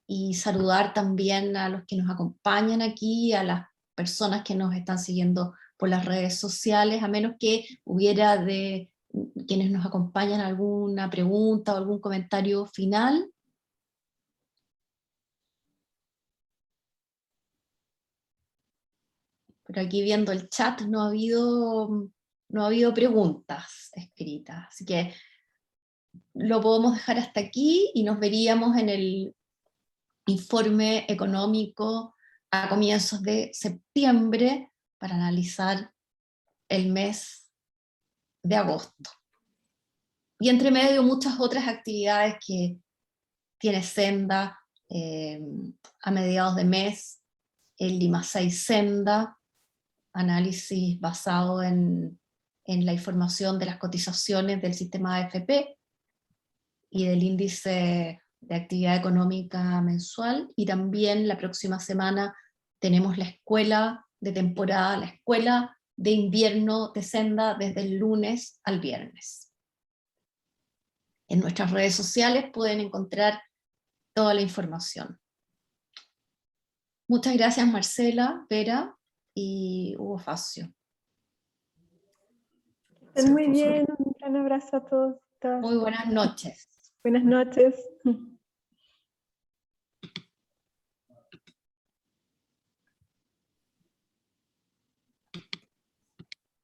y saludar también a los que nos acompañan aquí, a las personas que nos están siguiendo por las redes sociales, a menos que hubiera de quienes nos acompañan alguna pregunta o algún comentario final. Pero aquí viendo el chat no ha habido preguntas escritas, así que lo podemos dejar hasta aquí y nos veríamos en el informe económico a comienzos de septiembre para analizar el mes de agosto. Y entre medio muchas otras actividades que tiene Senda, a mediados de mes, el Lima 6 Senda, análisis basado en la información de las cotizaciones del sistema AFP y del índice de actividad económica mensual, y también la próxima semana tenemos la escuela de temporada, la escuela de invierno de Senda desde el lunes al viernes. En nuestras redes sociales pueden encontrar toda la información. Muchas gracias Marcela, Vera y Hugo Facio. Estén muy bien, un gran abrazo a todos. Muy buenas noches. Buenas noches.